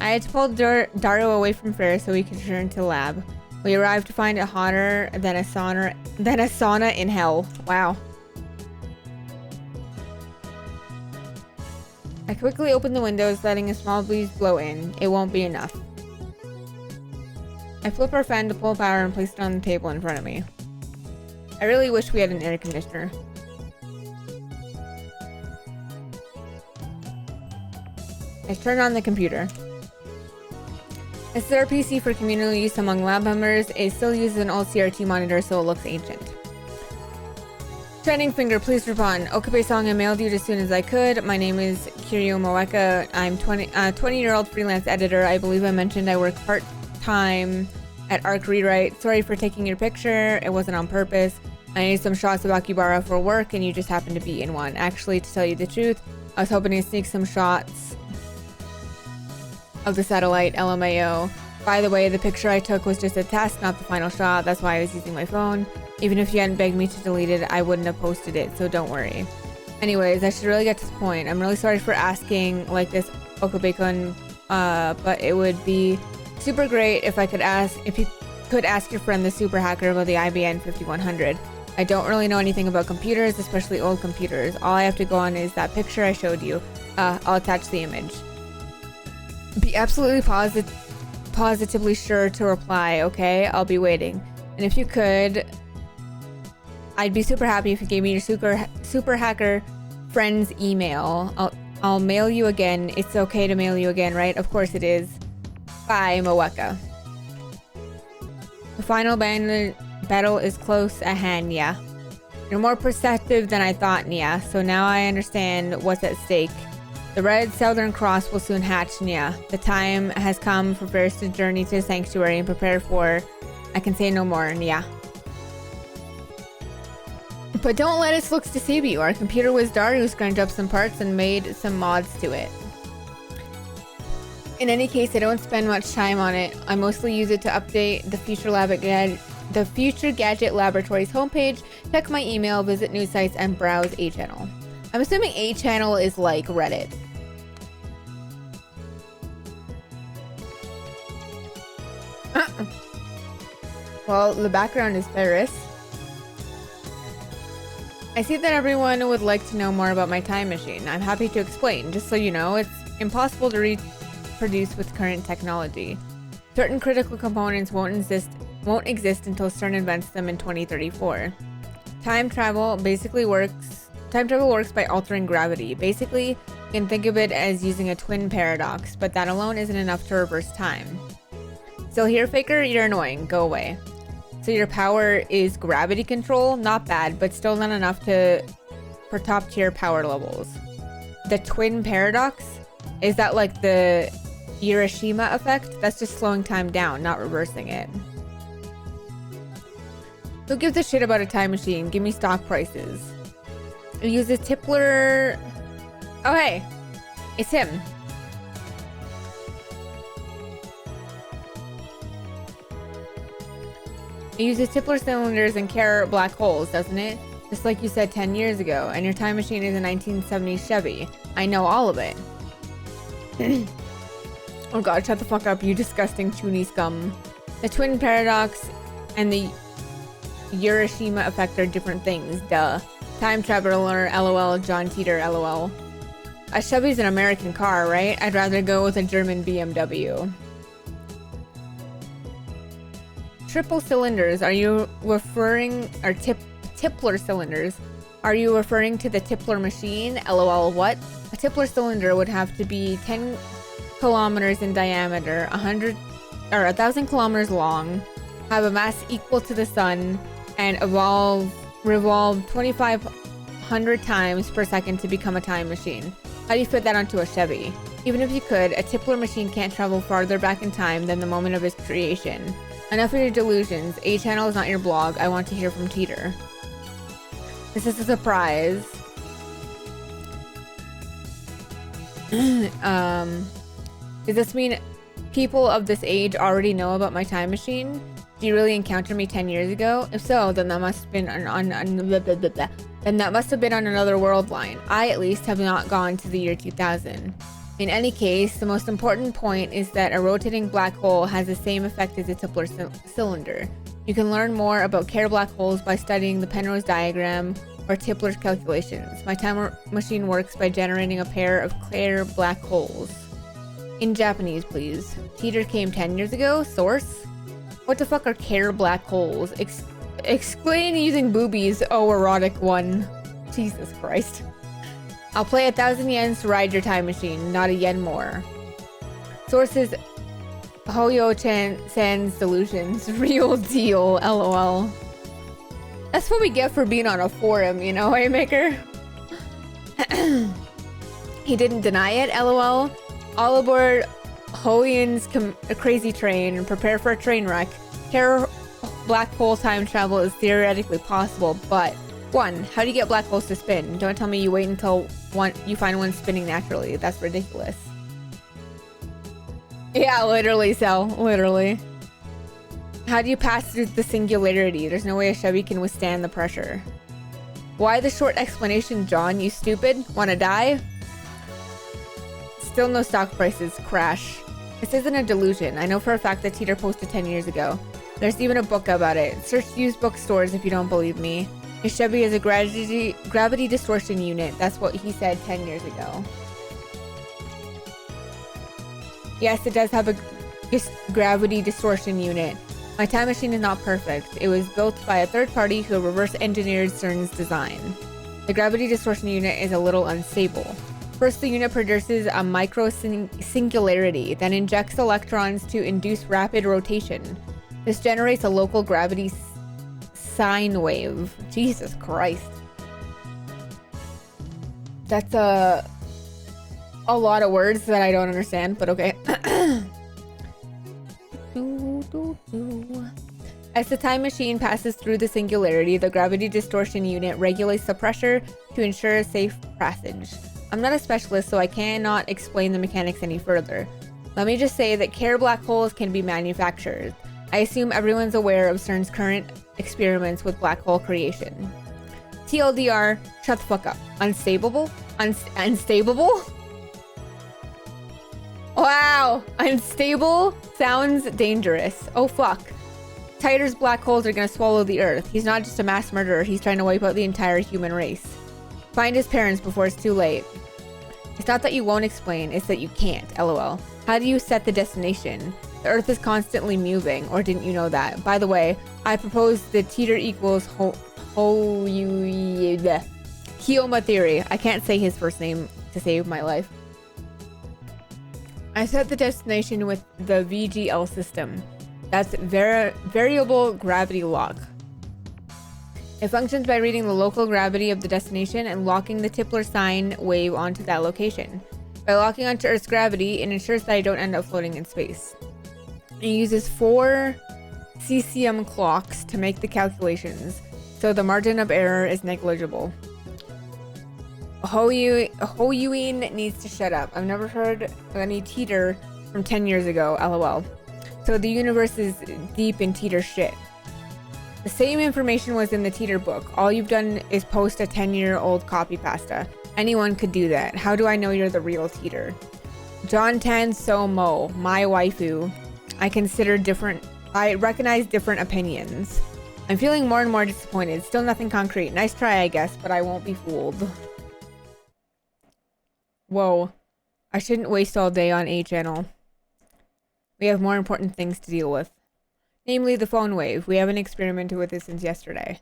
I had to pull Dario away from Ferris so we could return to the lab. We arrived to find it hotter than a sauna in hell. Wow. I quickly opened the windows, letting a small breeze blow in. It won't be enough. I flip our fan to pull power and place it on the table in front of me. I really wish we had an air conditioner. I turn on the computer. This is our PC for communal use among lab members. It still uses an old CRT monitor, so it looks ancient. Trending finger, please respond. Okabe song, I mailed you as soon as I could. My name is Kiryu Moeka. I'm 20-year-old freelance editor. I believe I mentioned I work part-time at Arc Rewrite. Sorry for taking your picture. It wasn't on purpose. I need some shots of Akibara for work, and you just happened to be in one. Actually, to tell you the truth, I was hoping to sneak some shots of the satellite, LMAO. By the way, the picture I took was just a test, not the final shot. That's why I was using my phone. Even if you hadn't begged me to delete it, I wouldn't have posted it, so don't worry. Anyways, I should really get to the point. I'm really sorry for asking like this, Okabe-kun, but it would be super great if you could ask your friend the super hacker about the IBM 5100. I don't really know anything about computers, especially old computers. All I have to go on is that picture I showed you. I'll attach the image. Be absolutely positively sure to reply, okay? I'll be waiting. And if you could, I'd be super happy if you gave me your super hacker friend's email. I'll mail you again. It's okay to mail you again, right? Of course it is. Bye, Moeka. The final battle is close at hand, Nya. You're more perceptive than I thought, Nya. So now I understand what's at stake. The Red Southern Cross will soon hatch, Nya. The time has come for Ferris to journey to the sanctuary and prepare for... I can say no more, Nya. But don't let its looks deceive you. Our computer whiz Dario scrunched up some parts and made some mods to it. In any case, I don't spend much time on it. I mostly use it to update the Future Gadget Laboratories homepage, check my email, visit news sites, and browse A-Channel. I'm assuming A-Channel is like Reddit. Well, the background is Ferris. I see that everyone would like to know more about my time machine. I'm happy to explain. Just so you know, it's impossible to reproduce with current technology. Certain critical components won't exist until CERN invents them in 2034. Time travel works by altering gravity. Basically, you can think of it as using a twin paradox, but that alone isn't enough to reverse time. Still here, Faker? You're annoying. Go away. So your power is gravity control? Not bad, but still not enough for top tier power levels. The twin paradox? Is that like the Hiroshima effect? That's just slowing time down, not reversing it. Who gives a shit about a time machine? Give me stock prices. It uses Tipler... Oh, hey. It's him. It uses Tipler cylinders and Carrot black holes, doesn't it? Just like you said 10 years ago. And your time machine is a 1970s Chevy. I know all of it. Oh god, shut the fuck up, you disgusting Toonie scum. The twin paradox and the Hiroshima effect are different things, duh. Time traveler, lol, John Teeter, lol. A Chevy's an American car, right? I'd rather go with a German BMW. Triple cylinders, are you referring, or Tipler cylinders? Are you referring to the Tipler machine? LOL, what? A Tipler cylinder would have to be 10 kilometers in diameter, 1,000 kilometers long, have a mass equal to the sun, and revolve 2,500 times per second to become a time machine. How do you fit that onto a Chevy? Even if you could, a Tipler machine can't travel farther back in time than the moment of its creation. Enough of your delusions. A-Channel is not your blog. I want to hear from Teeter. This is a surprise. Does this mean people of this age already know about my time machine? Did you really encounter me 10 years ago? If so, then that must have been on another world line. I, at least, have not gone to the year 2000. In any case, the most important point is that a rotating black hole has the same effect as a Tipler cylinder. You can learn more about Kerr black holes by studying the Penrose diagram or Tipler's calculations. My time machine works by generating a pair of Kerr black holes. In Japanese, please. Teeter came 10 years ago? Source? What the fuck are Kerr black holes? Explain using boobies. Oh, erotic one. Jesus Christ. I'll pay 1,000 yens to ride your time machine, not a yen more. Sources Hoyo-Sen's Delusions. Real deal, lol. That's what we get for being on a forum, you know, Waymaker? He didn't deny it, lol. All aboard Hoyen's crazy train and prepare for a train wreck. Kerr black hole time travel is theoretically possible, but 1. How do you get black holes to spin? Don't tell me you wait until you find one spinning naturally. That's ridiculous. Yeah, literally, Sel. Literally. How do you pass through the singularity? There's no way a Chevy can withstand the pressure. Why the short explanation, John? You stupid? Wanna die? Still no stock prices. Crash. This isn't a delusion. I know for a fact that Teeter posted 10 years ago. There's even a book about it. Search used bookstores if you don't believe me. His Chevy is a gravity distortion unit. That's what he said 10 years ago. Yes, it does have a gravity distortion unit. My time machine is not perfect. It was built by a third party who reverse engineered CERN's design. The gravity distortion unit is a little unstable. First, the unit produces a micro singularity, then injects electrons to induce rapid rotation. This generates a local gravity sine wave. Jesus Christ. That's a lot of words that I don't understand, but okay. As the time machine passes through the singularity, the gravity distortion unit regulates the pressure to ensure a safe passage. I'm not a specialist, so I cannot explain the mechanics any further. Let me just say that Kerr black holes can be manufactured. I assume everyone's aware of CERN's current experiments with black hole creation. TLDR, shut the fuck up. Unstable? Unstable? Wow, unstable sounds dangerous. Oh fuck. Titer's black holes are gonna swallow the earth. He's not just a mass murderer, he's trying to wipe out the entire human race. Find his parents before it's too late. It's not that you won't explain, it's that you can't, lol. How do you set the destination? The earth is constantly moving, or didn't you know that? By the way, I propose the Teeter equals Hiyoma theory. I can't say his first name to save my life. I set the destination with the VGL system. That's variable gravity lock. It functions by reading the local gravity of the destination and locking the Tipler sine wave onto that location. By locking onto Earth's gravity, it ensures that I don't end up floating in space. It uses 4 CCM clocks to make the calculations, so the margin of error is negligible. Hoyuin needs to shut up. I've never heard of any Teeter from 10 years ago, lol. So the universe is deep in Teeter shit. The same information was in the Teeter book. All you've done is post a 10-year-old copy pasta. Anyone could do that. How do I know you're the real Teeter? John Tan So Mo, my waifu. I recognize different opinions. I'm feeling more and more disappointed. Still nothing concrete. Nice try, I guess, but I won't be fooled. Whoa. I shouldn't waste all day on A channel. We have more important things to deal with. Namely the PhoneWave. We haven't experimented with it since yesterday.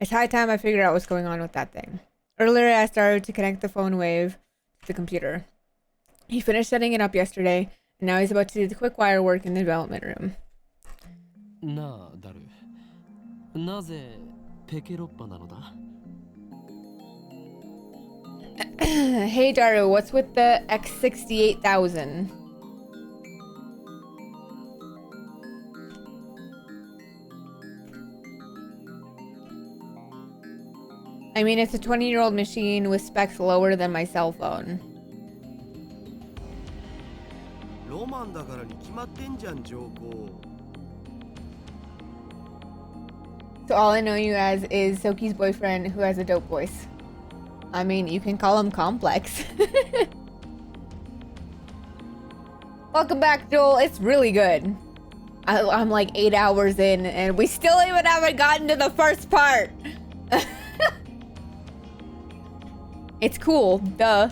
It's high time I figured out what's going on with that thing. Earlier I started to connect the PhoneWave to the computer. He finished setting it up yesterday, and now he's about to do the quick wire work in the development room. Hey Daru, what's with the X68000? I mean, it's a 20-year-old machine with specs lower than my cell phone. So all I know you as is Soki's boyfriend who has a dope voice. I mean, you can call him Complex. Welcome back, Joel. It's really good. I'm like 8 hours in, and we still even haven't gotten to the first part. It's cool, duh.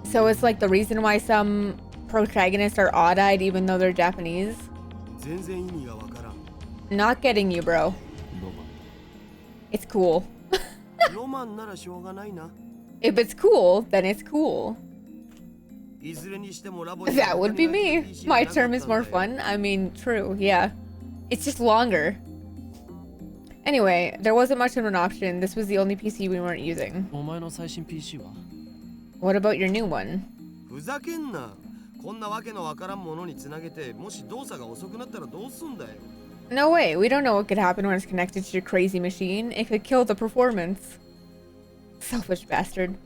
So it's like the reason why some protagonists are odd-eyed even though they're Japanese. Not getting you, bro. It's cool. If it's cool, then it's cool. That would be me. My term is more fun. I mean, true, yeah. It's just longer. Anyway, there wasn't much of an option. This was the only PC we weren't using. What about your new one? No way, we don't know what could happen when it's connected to your crazy machine. It could kill the performance. Selfish bastard.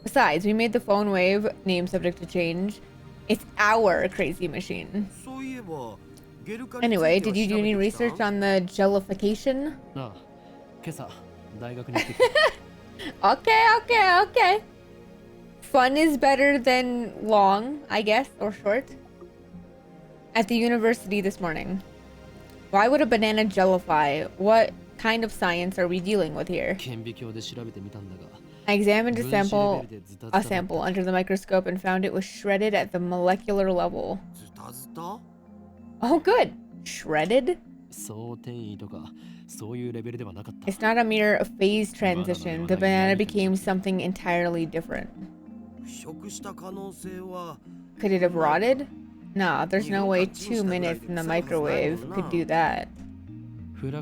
Besides, we made the PhoneWave name subject to change. It's our crazy machine. Anyway, did you do any research on the jellification? Okay. Fun is better than long, I guess, or short. At the university this morning. Why would a banana jellify? What kind of science are we dealing with here? I examined a sample under the microscope and found it was shredded at the molecular level. Oh, good. Shredded? It's not a mere phase transition. The banana became something entirely different. Could it have rotted? Nah, there's no way 2 minutes in the microwave could do that. And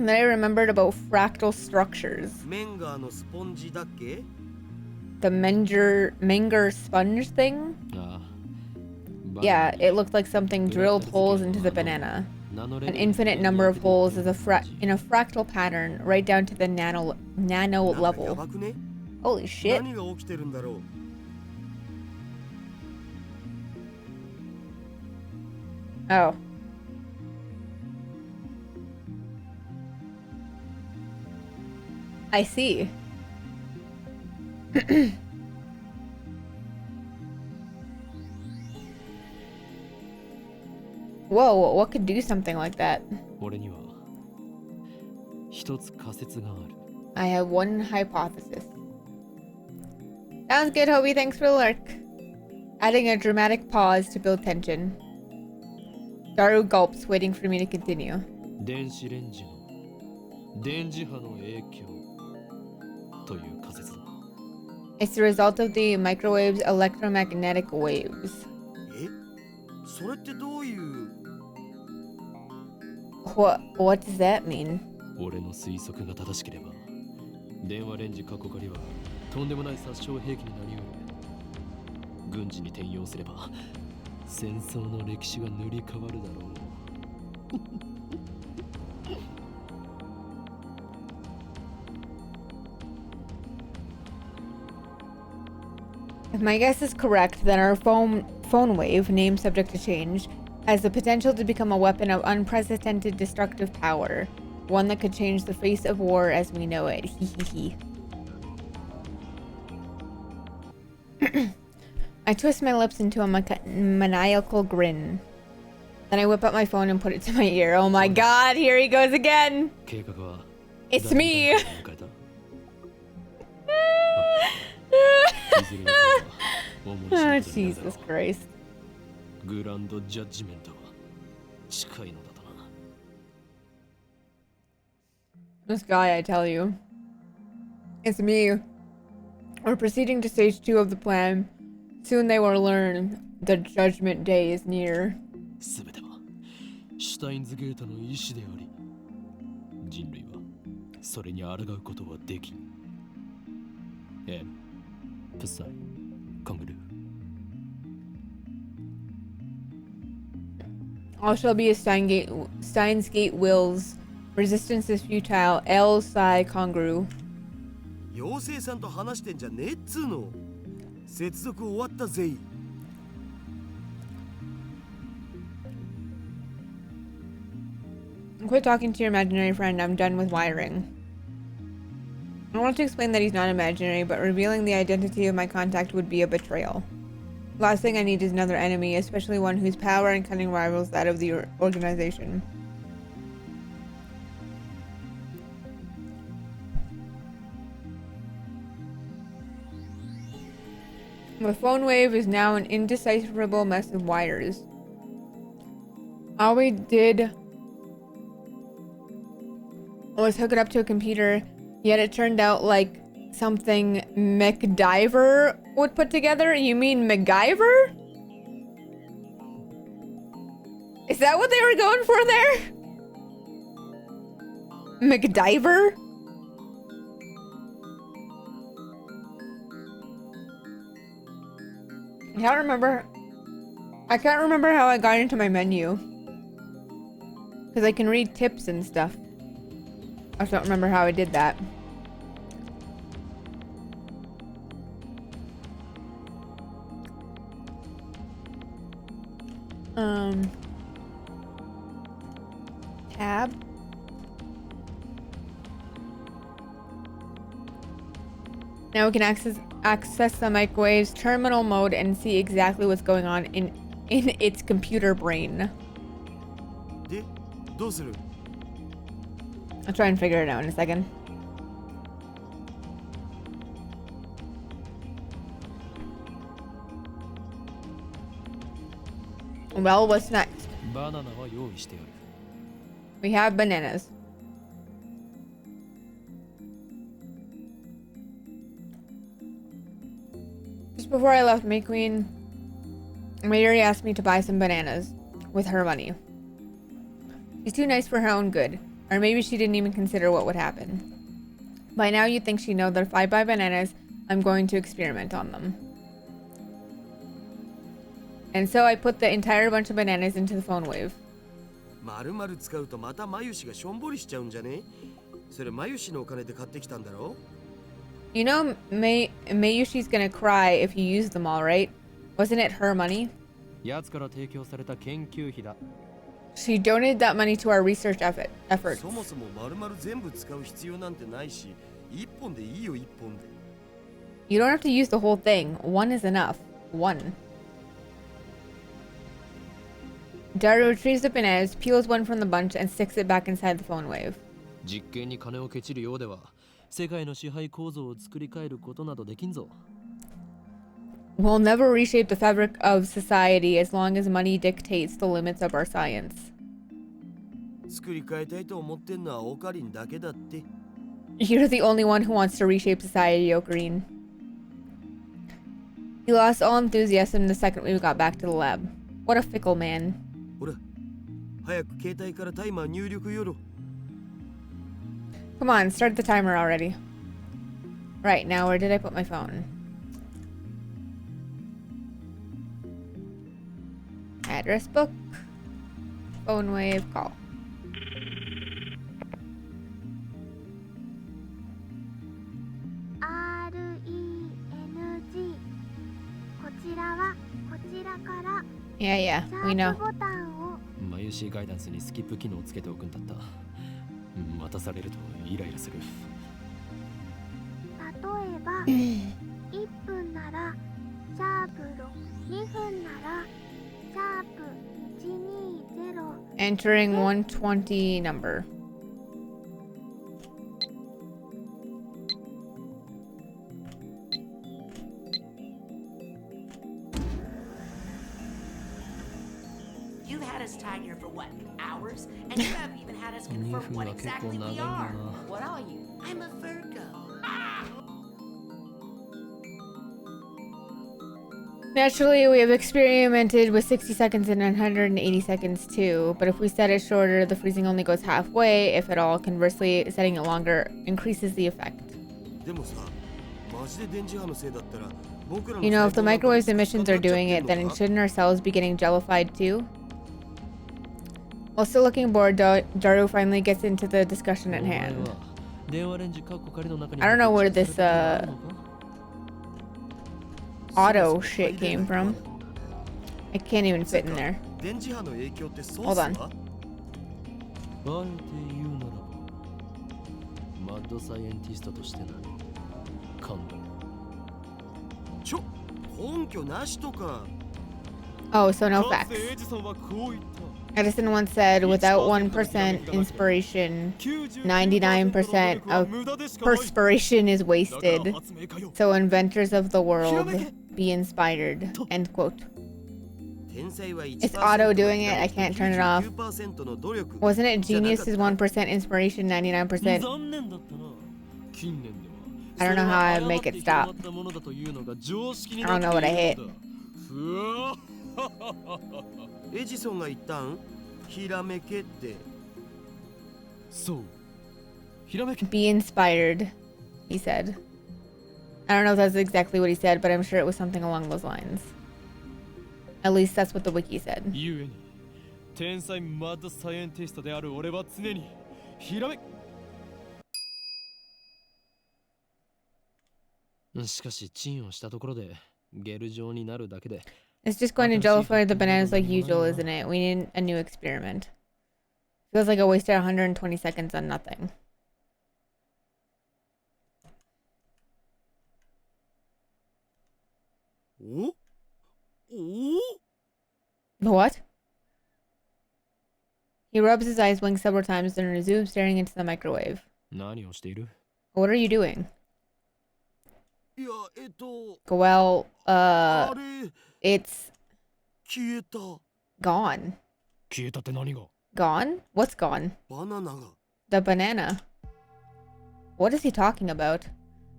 then I remembered about fractal structures. The Menger sponge thing? Yeah, it looked like something drilled holes into the banana. An infinite number of holes is in a fractal pattern right down to the nano level. Holy shit. Oh. I see. Whoa, what could do something like that? I have one hypothesis. Sounds good, Hobie. Thanks for the lurk. Adding a dramatic pause to build tension. Daru gulps, waiting for me to continue. It's the result of the microwave's electromagnetic waves. What does that mean? If my guess is correct, then our PhoneWave, name subject to change, has the potential to become a weapon of unprecedented destructive power. One that could change the face of war as we know it. Hehehe. I twist my lips into a maniacal grin. Then I whip out my phone and put it to my ear. Oh my god, here he goes again! It's me! Oh, Jesus Christ. This guy, I tell you. It's me. We're proceeding to stage 2 of the plan. Soon they will learn the judgment day is near. Steinsゲートの意志であり、人類はそれに抗うことはできん。Psy, Kangaroo. All shall be as Steins Gate wills. Resistance is futile. L Psy Kangaroo. 妖精さんと話してんじゃねえっつーの。接続終わったぜ。Quit talking to your imaginary friend. I'm done with wiring. I want to explain that he's not imaginary, but revealing the identity of my contact would be a betrayal. Last thing I need is another enemy, especially one whose power and cunning rivals that of the organization. The PhoneWave is now an indecipherable mess of wires. All we did was hook it up to a computer, yet it turned out like something MacDiver would put together. You mean MacGyver? Is that what they were going for there? MacDiver? I can't remember how I got into my menu. Because I can read tips and stuff. I just don't remember how I did that. Tab. Now we can access the microwave's terminal mode and see exactly what's going on in its computer brain. I'll try and figure it out in a second. Well, what's next? We have bananas. Just before I left May Queen, Mayuri asked me to buy some bananas with her money. She's too nice for her own good, or maybe she didn't even consider what would happen. By now you'd think she'd know that if I buy bananas, I'm going to experiment on them. And so I put the entire bunch of bananas into the PhoneWave. You know, Mayushi's gonna cry if you use them all, right? Wasn't it her money? She donated that money to our research efforts. You don't have to use the whole thing. One is enough. One. Daru retrieves the bananas, peels one from the bunch, and sticks it back inside the PhoneWave. We'll never reshape the fabric of society as long as money dictates the limits of our science. You're the only one who wants to reshape society, Ocarine. He lost all enthusiasm the second we got back to the lab. What a fickle man. Come on, start the timer already. Right, now where did I put my phone? Address book. PhoneWave call. Yeah, we know. マユシーガイダンスにスキップ機能をつけておくんだった。待たされるとイライラする。例えば、1分ならシャープ6、2分ならシャープ120。Entering 120 number. You've had us tied here for what, hours? And you haven't even had us confirm what exactly we are. What are you? I'm a Virgo. Naturally, we have experimented with 60 seconds and 180 seconds too, but if we set it shorter, the freezing only goes halfway, if at all. Conversely, setting it longer increases the effect. You know, if the microwave's emissions are doing it, then shouldn't our cells be getting jellified too? While still looking bored, Daru finally gets into the discussion at hand. I don't know where this auto shit came from. I can't even fit in there. Hold on. 感動。ちょ、根拠なしとか。 Oh, so no かつ facts. てエジソンはこう言った。 Edison once said, without 1% inspiration, 99% of perspiration is wasted. So inventors of the world, be inspired. End quote. 天才は It's auto doing it. I can't turn it off. 99% の努力 Wasn't it じゃなか genius った is 1%, inspiration 99%? 残念だったな。近年では I don't know how I make it stop. I don't know what I hit. エジソンが言ったんひらめけって。そう。ひらめけ。 Be inspired, he said. I don't know if that's exactly what he said, but I'm sure it was something along those lines. At least that's what the wiki said. ゆえに天才マッドサイエンティストである俺は常にひらめしかしチンをしたところでゲル状になるだけで It's just going to jellify the bananas like usual, isn't it? We need a new experiment. Feels like I wasted 120 seconds on nothing. Oh? What? He rubs his eyes, blinks several times, then resumes staring into the microwave. 何をしている What are you doing? いや、Well, あれ it's 消えた。 gone. 消えたって何が Gone? What's gone? バナナが。 The banana. What is he talking about?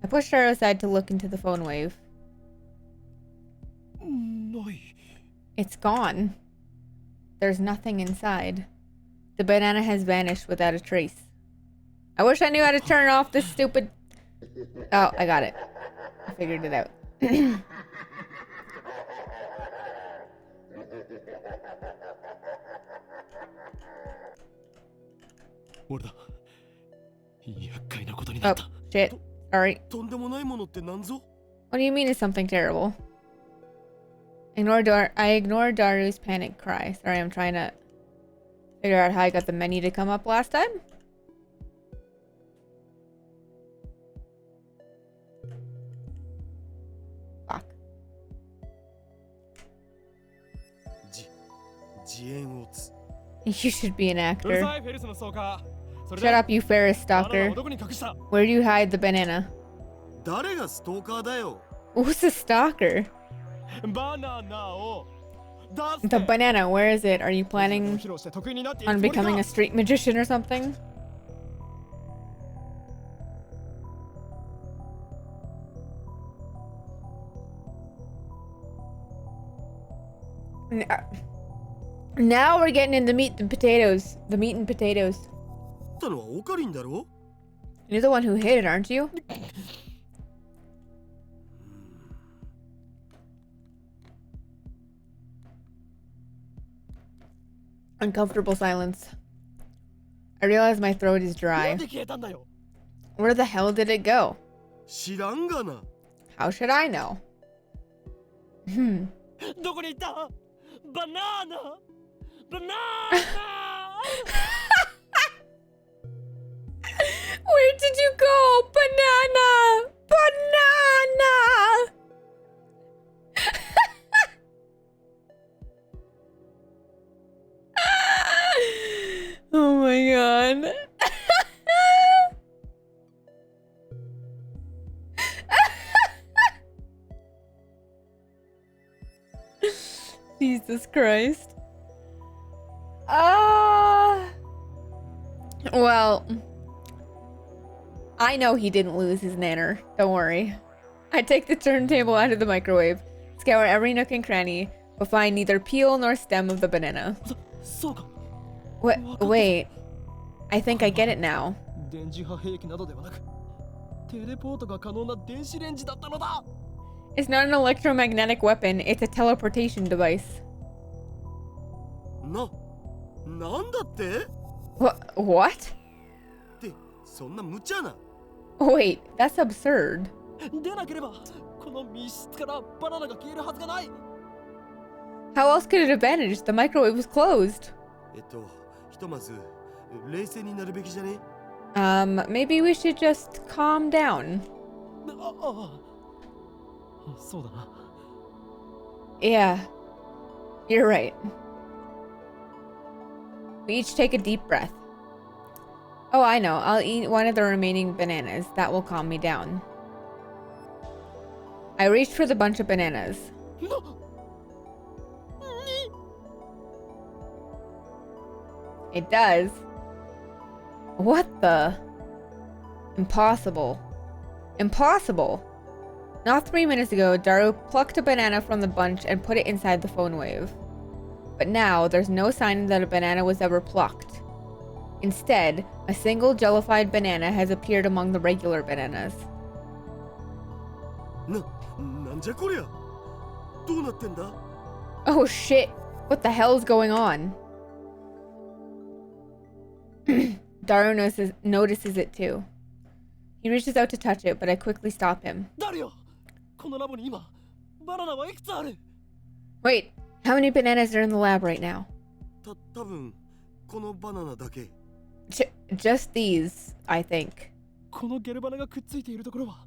I pushed her aside to look into the PhoneWave. ない It's gone. There's nothing inside. The banana has vanished without a trace. I wish I knew how to turn off this stupid... Oh, I got it. I figured it out. 俺だ厄介なことにな Oh, った shit. Alright. とんでもないものってなんぞ。 What do you mean it's something terrible? I ignored Daru's panic cry. Sorry, I'm trying to figure out how I got the menu to come up last time. Fuck. 自演をつ。 You should be an うる actor. さいフェルスのストーカーそれで Shut up, you Ferris バナナ stalker. をどこに隠した Where do you hide the banana? 誰がストーカーだよ。 Who's a stalker? バナナを出せ The banana, where is it? Are you planning 披露して得意になっていく on つもりか becoming a street magician or something? Now we're getting in the meat and potatoes. The meat and potatoes. たのはオカリンだろ。 You're the one who hit it, aren't you? Uncomfortable silence. I realize my throat is な dry. んで消えたんだよ Where the hell did it go? 知らんがな。 How should I know? どこに行ったバナナバナナ Where did you go? Banana! Banana! Oh my god. Jesus Christ. Well, I know he didn't lose his nanner. Don't worry. I take the turntable out of the microwave, scour every nook and cranny, but find neither peel nor stem of the banana. そうか Wait. I think I get it now. 電磁波兵器などではなくテレポートが可能な電子レンジだったのだ It's not an electromagnetic weapon, it's a teleportation device. なんだって What? ってそんな無茶な。 Wait, that's absurd. でなければこの密室からバナナが消えるはずがない How else could it have vanished? The microwave was closed. ひとまず冷静になるべきじゃね。 Maybe we should just calm down. そうだな。 Yeah, you're right. We each take a deep breath. Oh, I know. I'll eat one of the remaining bananas. That will calm me down. I reached for the bunch of bananas. It does. What the? Impossible. Impossible. Not 3 minutes ago, Daru plucked a banana from the bunch and put it inside the PhoneWave. But now, there's no sign that a banana was ever plucked. Instead, a single jellified banana has appeared among the regular bananas. なんじゃこりゃ。どうなってんだ？ Oh shit! What the hell's going on? Daru notices it too. He reaches out to touch it, but I quickly stop him. 誰よ、このラボに今バナナはいくつある？ Wait, how many bananas are in the lab right now? 多分このバナナだけ。 Just these, I think. このゲルバナがくっついているところは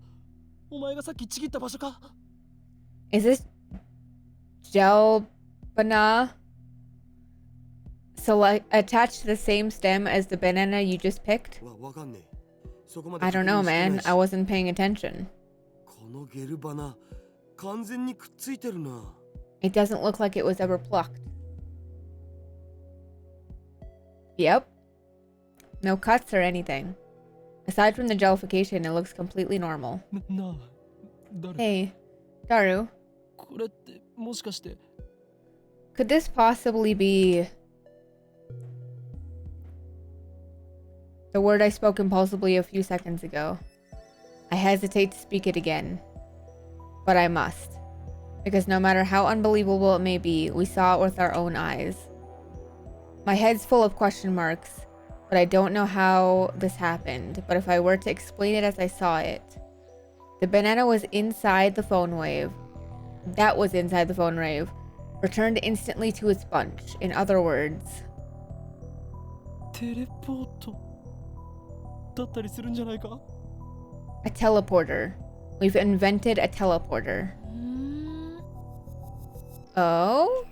お前がさっきちぎった場所か？ Is this gel banana attached to the same stem as the banana you just picked? わかんねえ。そこまで I don't know, man. I wasn't paying attention. このゲルバナ完全にくっついてるな。 It doesn't look like it was ever plucked. Yep. No cuts or anything. Aside from the jellification, it looks completely normal. なあ、誰？ Hey, Daru. これってもしかして。 Could this possibly be the word I spoke impulsively a few seconds ago? I hesitate to speak it again, but I must. Because no matter how unbelievable it may be, we saw it with our own eyes. My head's full of question marks, but I don't know how this happened. But if I were to explain it as I saw it, the banana was inside the PhoneWave. That was inside the PhoneWave. Returned instantly to its bunch. In other words, テレポートだったりするんじゃないか？ a teleporter. We've invented a teleporter. Oh?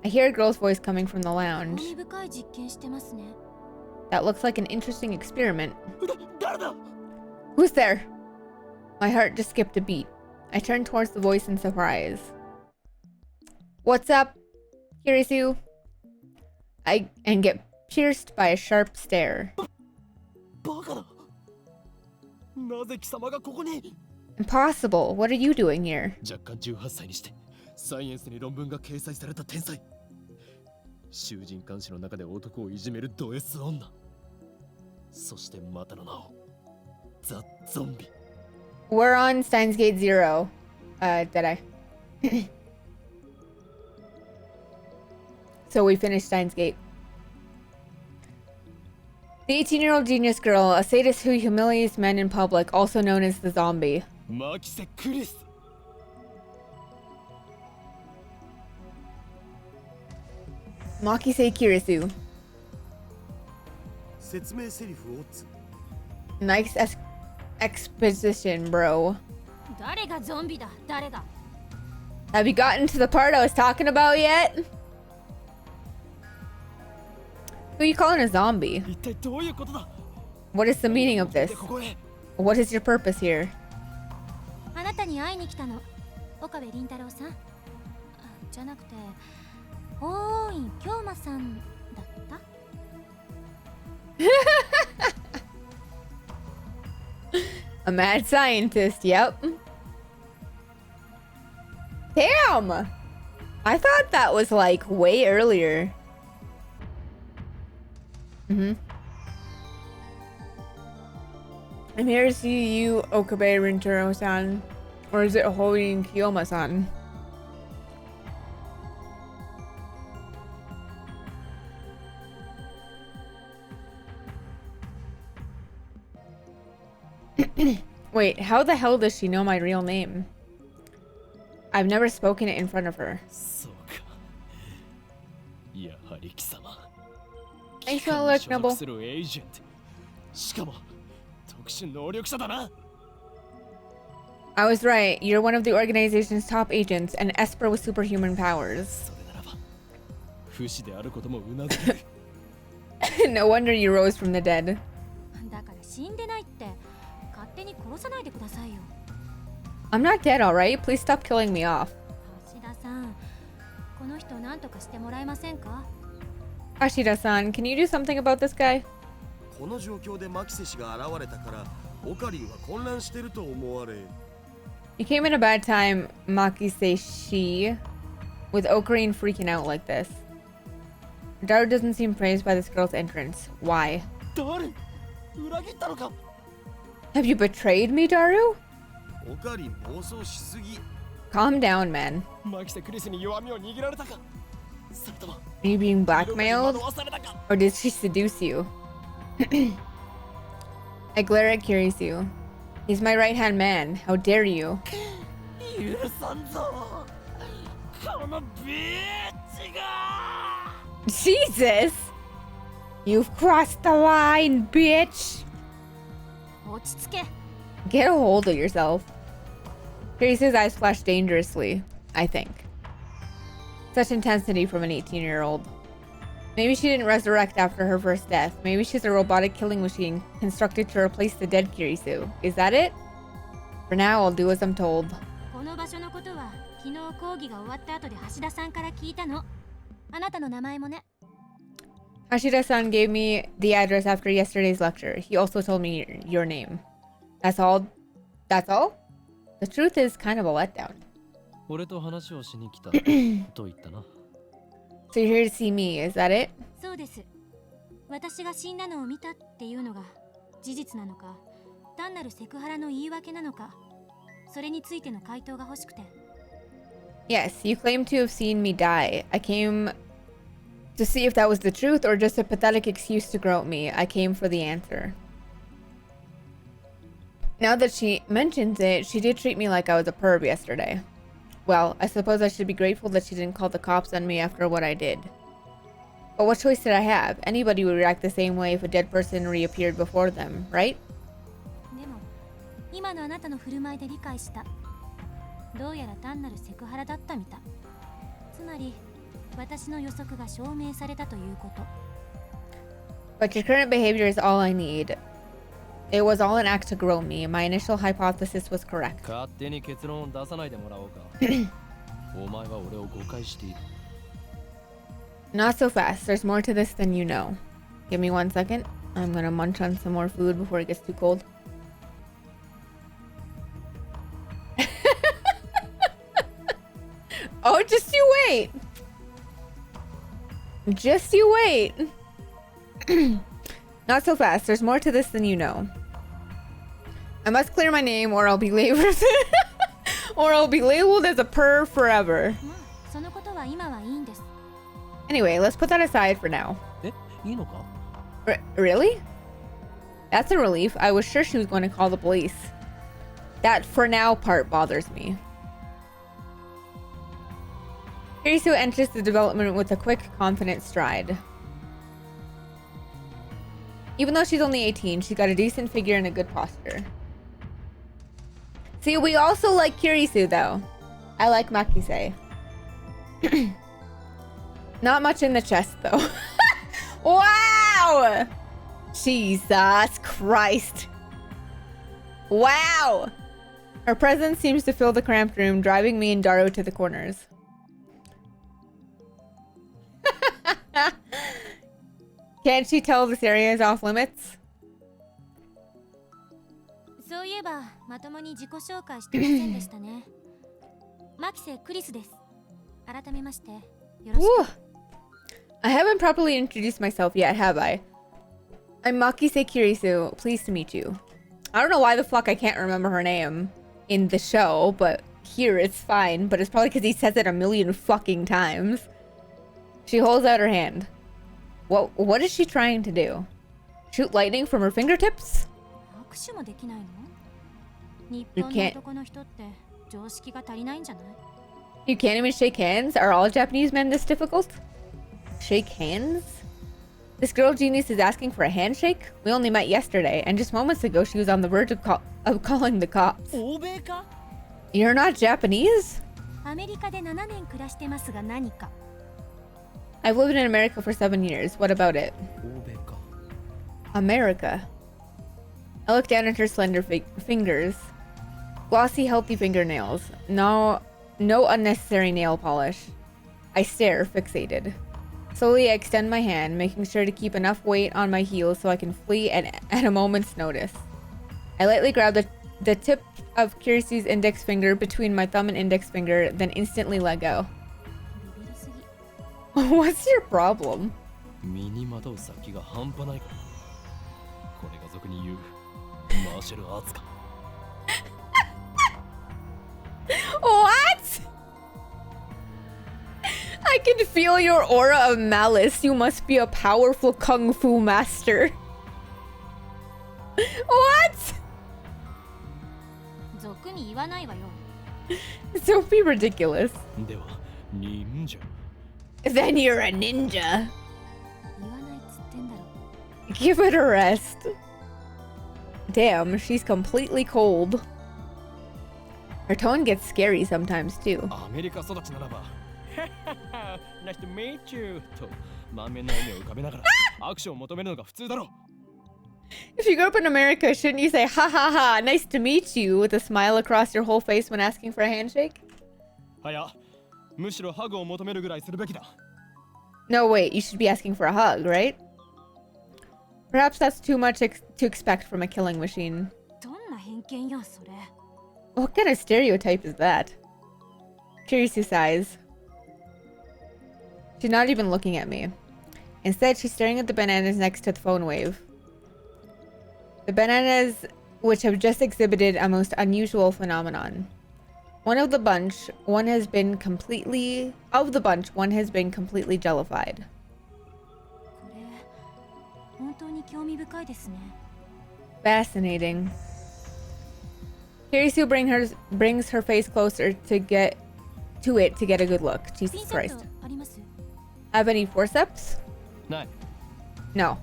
I hear a girl's voice coming from the lounge. That looks like an interesting experiment. 誰だ？ Who's there? My heart just skipped a beat. I turned towards the voice in surprise. What's up, Kirisu? And get pierced by a sharp stare. バカだ。なぜ貴様がここに？ Impossible. What are you doing here? 若干18歳にしてサイエンスに論文が掲載された天才。囚人監視の中で男をいじめるド S 女。そしてまたの名をザ・ゾンビ。 We're on Steins Gate 0. Did I? So we finished Steins Gate. The 18-year-old genius girl, a sadist who humiliates men in public, also known as the zombie. マキセ・クリス。 Makise Kirisu. 説明セリフをつ。 Nice exposition, bro. 誰がゾンビだ？誰が？ Have you gotten to the part I was talking about yet? Who are you calling a zombie? 一体どういうことだ？ What is the meaning of this? ここへ。 What is your purpose here? あなたに会いに来たの。岡部倫太郎さん？じゃなくて、法院京馬さんだった？ A mad scientist, yep. Damn! I thought that was like way earlier. I'm here to see you, Okabe Rintaro-san. Or is it Horin Kiyoma-san? Wait, how the hell does she know my real name? I've never spoken it in front of her. そうか。やはり貴様。 Thanks for the look, 所属 Noble. するエージェント。しかも特殊能力者だな。 I was right. You're one of the organization's top agents, an esper with superhuman powers. それならば不死であることもうなずける。 No wonder you rose from the dead. だから死んでないって勝手に殺さないでくださいよ。 I'm not dead, alright? Please stop killing me off. 橋田さん、この人何とかしてもらえませんか？ Ashida-san, can you do something about this guy? この状況でマキセ氏が現れたからオカリンは混乱してると思われ。 You came in a bad time, Makise-shi, with Ocarine freaking out like this. Daru doesn't seem praised by this girl's entrance. Why? 誰？裏切ったのか？ Have you betrayed me, Daru? オカリン暴走しすぎ。 Calm down, man. マキセクリスに弱みを握られたか？それとも Are you being 色々に blackmailed? 惑わされたか？ Or did she seduce you? I glare at Kirisu. He's my right-hand man. How dare you? 許さんぞ。このビッチが。 Jesus! You've crossed the line, bitch! 落ち着け。 Get a hold of yourself. Kirisu's eyes flash dangerously, I think. Such intensity from an 18-year-old. Maybe she didn't resurrect after her first death. Maybe she's a robotic killing machine constructed to replace the dead Kirisu. Is that it? For now, I'll do as I'm told. この場所のことは昨日講義が終わった後で橋田さんから聞いたの。あなたの名前もね。 Hashida-san gave me the address after yesterday's lecture. He also told me your name. That's all? That's all? The truth is kind of a letdown. 俺と話をしに来たと言ったな。 So you're here to see me, is that it? そうです。私が死んだのを見たっていうのが事実なのか、単なるセクハラの言い訳なのか、それについての回答が欲しくて。 Yes, you claim to have seen me die. I came to see if that was the truth or just a pathetic excuse to grope me. I came for the answer. Now that she mentions it, she did treat me like I was a perv yesterday. Well, I suppose I should be grateful that she didn't call the cops on me after what I did. But what choice did I have? Anybody would react the same way if a dead person reappeared before them, right? でも、今のあなたの振る舞いで理解した。どうやら単なるセクハラだったみたい。つまり、私の予測が証明されたということ。But your current behavior is all I need. It was all an act to grow me. My initial hypothesis was correct. 勝手に結論を出さないでもらおうか。お前は俺を誤解している。 Not so fast. There's more to this than you know. Give me 1 second. I'm gonna munch on some more food before it gets too cold. Oh, just you wait. Just you wait. Not so fast. There's more to this than you know. I must clear my name or I'll be labeled or I'll be labeled as a perv forever. まあ、そのことは今はいいんです。 Anyway, let's put that aside for now. え、いいのか？ Really? That's a relief. I was sure she was going to call the police. That for now part bothers me. Kirisu enters the development with a quick, confident stride. Even though she's only 18, she's got a decent figure and a good posture. See, we also like Kirisu, though. I like Makise. Not much in the chest, though. Wow! Jesus Christ. Wow! Her presence seems to fill the cramped room, driving me and Daru to the corners. Can't she tell this area is off limits? そういえば、まともに自己紹介してませんでしたね。マキセ・クリスです。改めまして、よろしく。 Ooh. I haven't properly introduced myself yet, have I? I'm Makise Kirisu. Pleased to meet you. I don't know why the fuck I can't remember her name in the show, but here it's fine. But it's probably because he says it a million fucking times. She holds out her hand. What is she trying to do? Shoot lightning from her fingertips? 握手もできないの？日本の男の人って常識が足りないんじゃない？ You can't even shake hands? Are all Japanese men this difficult? Shake hands? This girl genius is asking for a handshake? We only met yesterday, and just moments ago she was on the verge of calling the cops. You're not Japanese? アメリカで7年暮らしてますが何か I've lived in America for 7 years. What about it? America. I look down at her slender fingers. Glossy, healthy fingernails. No unnecessary nail polish. I stare, fixated. Slowly, I extend my hand, making sure to keep enough weight on my heels so I can flee at a moment's notice. I lightly grab the tip of Kirisu's index finger between my thumb and index finger, then instantly let go. What's your problem? 身にまとう先が半端ないから。これが俗に言うマーシャルアーツか。What? I can feel your aura of malice. You must be a powerful kung fu master. What? 俗に言わないわよ Don't be ridiculous. では、忍者。 Then you're a ninja. 言わないっつってんだろ Give it a rest. Damn, she's completely cold. Her tone gets scary sometimes too. アメリカ育ちならば。Nice to meet you と満面の笑みを浮かべながら握手を求めるのが普通だろう。If you grew up in America, shouldn't you say ha ha ha, nice to meet you with a smile across your whole face when asking for a handshake? はや、むしろハグを求めるぐらいするべきだ。No, wait, you should be asking for a hug, right? Perhaps that's too much to expect from a killing machine. どんな偏見やそれ What kind of stereotype is that? Kirisu sighs. She's not even looking at me. Instead, she's staring at the bananas next to the PhoneWave. The bananas, which have just exhibited a most unusual phenomenon. One has been completely jellified. これ本当に興味深いですね Fascinating. Kirisu brings her face closer to get a good look. ピン Jesus セッ Christ. トあります Have any forceps? ない。 No.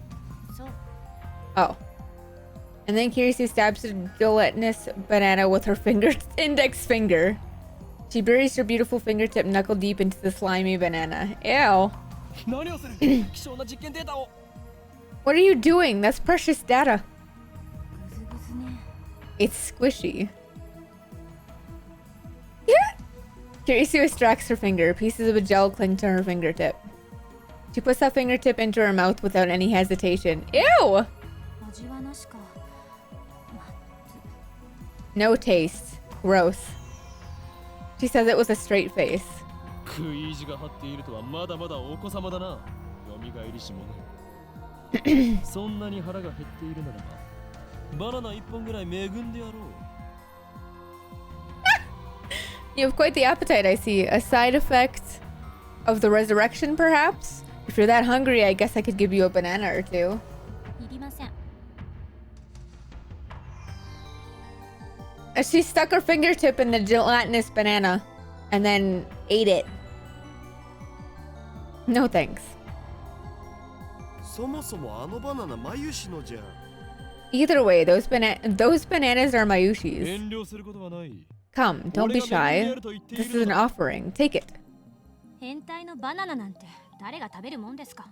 そう Oh. And then Kirisu stabs a gelatinous banana with her index finger. She buries her beautiful fingertip knuckle deep into the slimy banana. Ew. 何をする希少な実験データを What are you doing? That's precious data. グズグズね It's squishy. Kirisu extracts her finger. Pieces of a gel cling to her fingertip. She puts that fingertip into her mouth without any hesitation. Ew! 味はなしか No taste. Gross. She says it with a straight face. 食い意地が張っているとはまだまだお子様だな。蘇りし者。そんなに腹が減っているならば、バナナ一本ぐらい恵んでやろう。You have quite the appetite, I see. A side effect of the resurrection, perhaps? If you're that hungry, I guess I could give you a banana or two. いりません She stuck her fingertip in the gelatinous banana and then ate it. No thanks. そもそもあのバナナマユシのじゃん。 Either way, those bananas are Mayushi's. 遠慮することはない。 Come, don't be shy. This is an offering. Take it. 変態のバナナなんて誰が食べるもんですか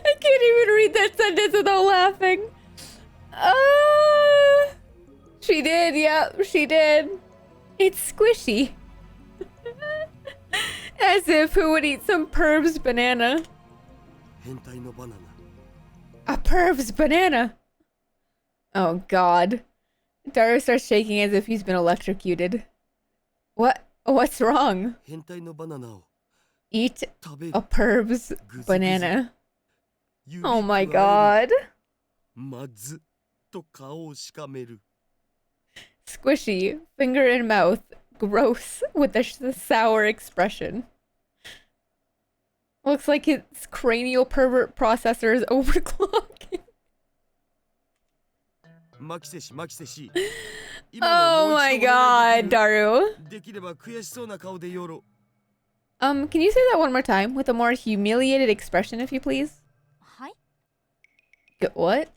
I can't even read that sentence without laughing. She did, yep, she did. It's squishy. As if who would eat some perv's banana? 変態のバナナ。 A perv's banana. Oh god. Daru starts shaking as if he's been electrocuted. What's wrong? 変態のバナナを Eat 食べる。 a perv's ぐずぐず banana. 指 Oh my くわえる god. まずと顔をしかめる。 Squishy, finger in mouth, gross, with a sour expression. Looks like its cranial pervert processor is overclocking. マキセシマキセシ Oh my god, Daru. できれば悔しそうな顔でよろ Can you say that one more time with a more humiliated expression, if you please? はい。 What?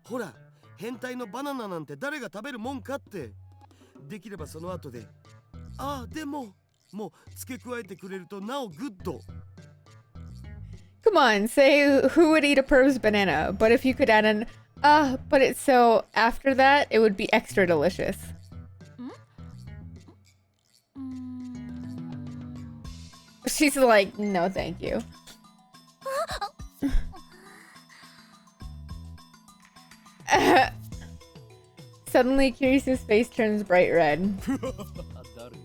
ほら変態のバナナなんて誰が食べるもんかってできればその後でああでももう付け加えてくれるとなおグッド Come on, say who would eat a perv's banana, but if you could add an but it's so after that it would be extra delicious. She's like, no thank you. Suddenly Kirisu's face turns bright red. だるよ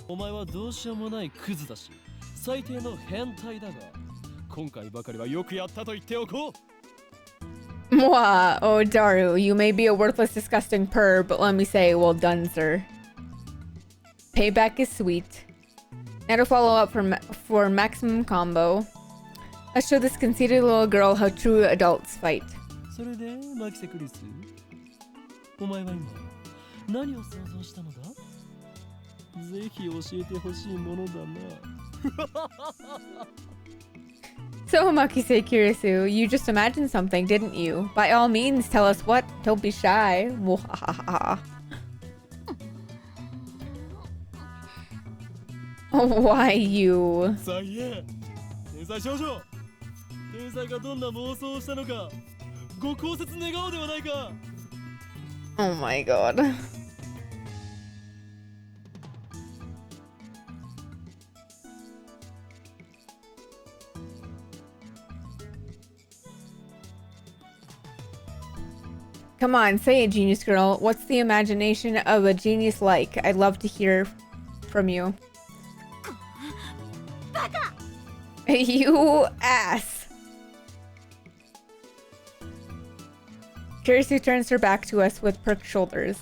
お前はどうしようもないクズだし最低の変態だが今回ばかりはよくやったと言っておこう Mwah, oh Daru, you may be a worthless, disgusting perv, but let me say, well done, sir. Payback is sweet. Now to follow up for maximum combo. Let's show this conceited little girl how true adults fight. それでマキセクリスお前は今何を想像したのだぜひ教えてほしいものだな So, Makise Kirisu, you just imagined something, didn't you? By all means, tell us what. Don't be shy. Why you? さあいえ天才少女天才がどんな妄想をしたのかご考説願おうではないか Oh my god. Come on, say it, genius girl. What's the imagination of a genius like? I'd love to hear from you. You ass. Kirisu turns her back to us with perked shoulders.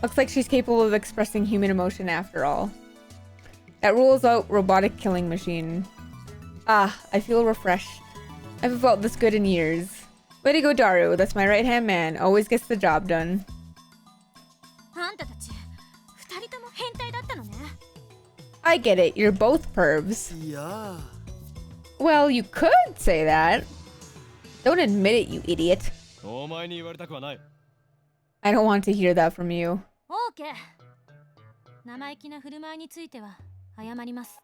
Looks like she's capable of expressing human emotion after all. That rules out robotic killing machine. Ah, I feel refreshed. I haven't felt this good in years. Way to go, Daru. That's my right-hand man. Always gets the job done. あんたたち、二人とも変態だったのね。 I get it. You're both pervs. いや Well, you could say that. Don't admit it, you idiot. お前に言われたくはない I don't want to hear that from you. オーケー。生意気な振る舞いについては謝ります。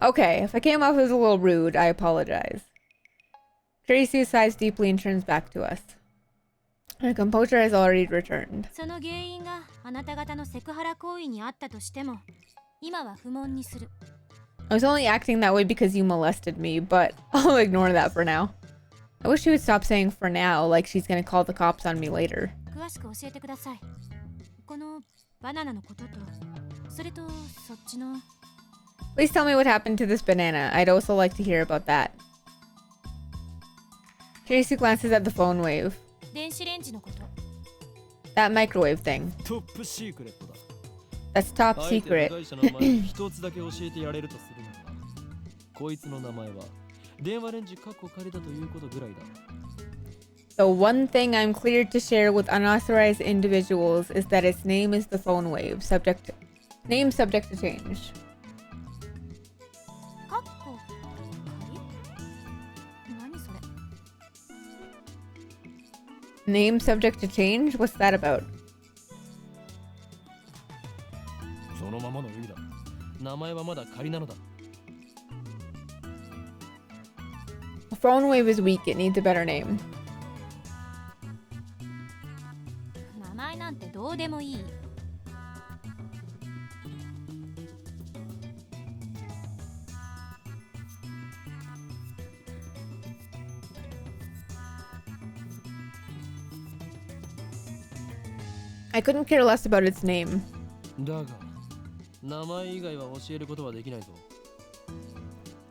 Okay, if I came off as a little rude, I apologize. Kirisu sighs deeply and turns back to us. Her composure has already returned. その原因があなた方のセクハラ行為にあったとしても、今は不問にする。 I was only acting that way because you molested me, but I'll ignore that for now. I wish she would stop saying for now, like she's gonna call the cops on me later. 詳しく教えてください。このバナナのことと、それとそっちの。 Please tell me what happened to this banana. I'd also like to hear about that. Kirisu glances at the PhoneWave. 電子レンジのこと。 That microwave thing. トップシークレットだ That's top あえて secret. 被害者の前に一つだけ教えてやれるとするならこいつの名前は電話レンジカッコ仮だということぐらいだ The one thing I'm cleared to share with unauthorized individuals is that its name is the PhoneWave. Name subject to change. カッコ仮？何それ？ Name subject to change? What's that about? そのままの意味だ名前はまだ仮なのだ PhoneWave is weak. It needs a better name. 名前なんてどうでもいい。 I couldn't care less about its name. だが名前以外は教えることはできないぞ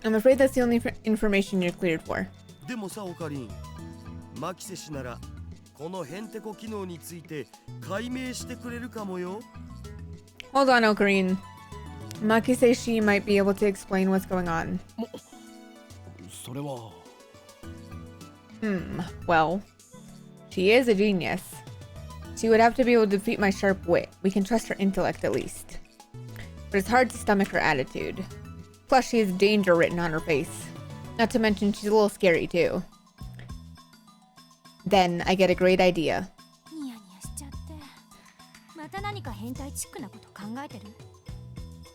I'm afraid that's the only information you're cleared for. でもさオカリンマキセ氏ならこのヘンテコ機能について解明してくれるかもよ Hold on, Ocarine. Maki says she might be able to explain what's going on. それは Well, she is a genius. She would have to be able to defeat my sharp wit. We can trust her intellect at least. But it's hard to stomach her attitude. Plus, she has danger written on her face. Not to mention, she's a little scary too. Then I get a great idea. ニヤニヤしちゃって。また何か変態チックなこと考えてる？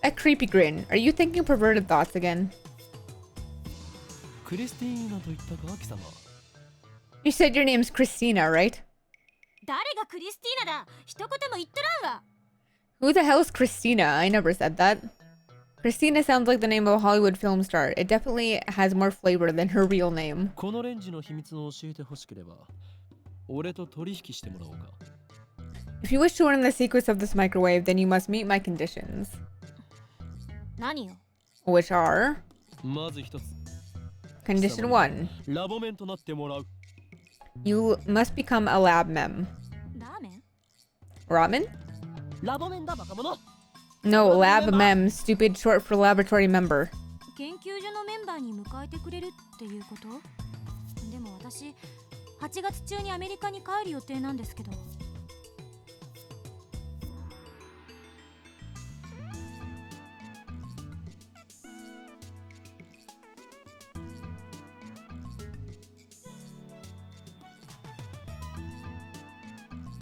A creepy grin. Are you thinking perverted thoughts again? クリスティーナと言ったか貴様 You said your name's Christina, right? 誰がクリスティーナだ？一言も言っとらんわ。 Who the hell's Christina? I never said that. Christina sounds like the name of a Hollywood film star. It definitely has more flavor than her real name. このレンジの秘密を教えてほしければ俺と取引してもらおうか If you wish to learn the secrets of this microwave, then you must meet my conditions. 何よ？ Which are... まず一つ Condition 1. ラボメンとなってもらう You must become a lab mem. ラーメン？ Ramen? ラボメンだバカ者 No, lab mem, stupid, short for laboratory member. 研究所のメンバーに迎えてくれるっていうこと？でも私、8月中にアメリカに帰る予定なんですけど。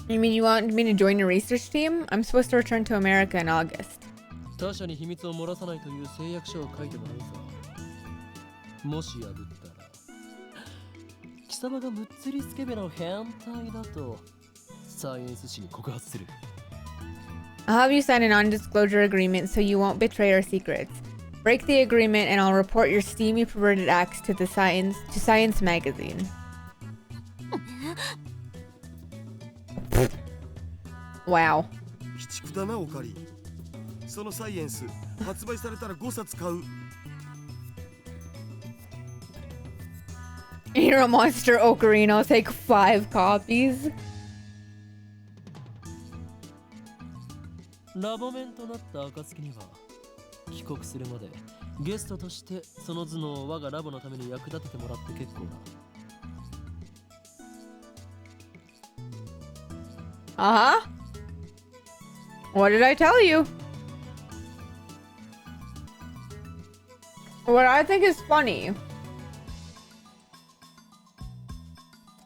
You mean you want me to join your research team? I'm supposed to return to America in August. 他者に秘密を漏らさないという誓約書を書いてもらうさもし破ったら貴様がムッツリスケベの変態だとサイエンス誌に告発する I'll have you sign a non-disclosure agreement so you won't betray our secrets. Break the agreement and I'll report your steamy perverted acts to Science magazine. Wow. 鬼畜だなオカリそのサイエンス発売されたら5冊買う You're a monster, Ocarina. I'll take 5 copies. ラボメンとなった暁には帰国するまでゲストとしてその頭脳を我がラボのために役立ててもらって結構だ Uh-huh. What did I tell you? What I think is funny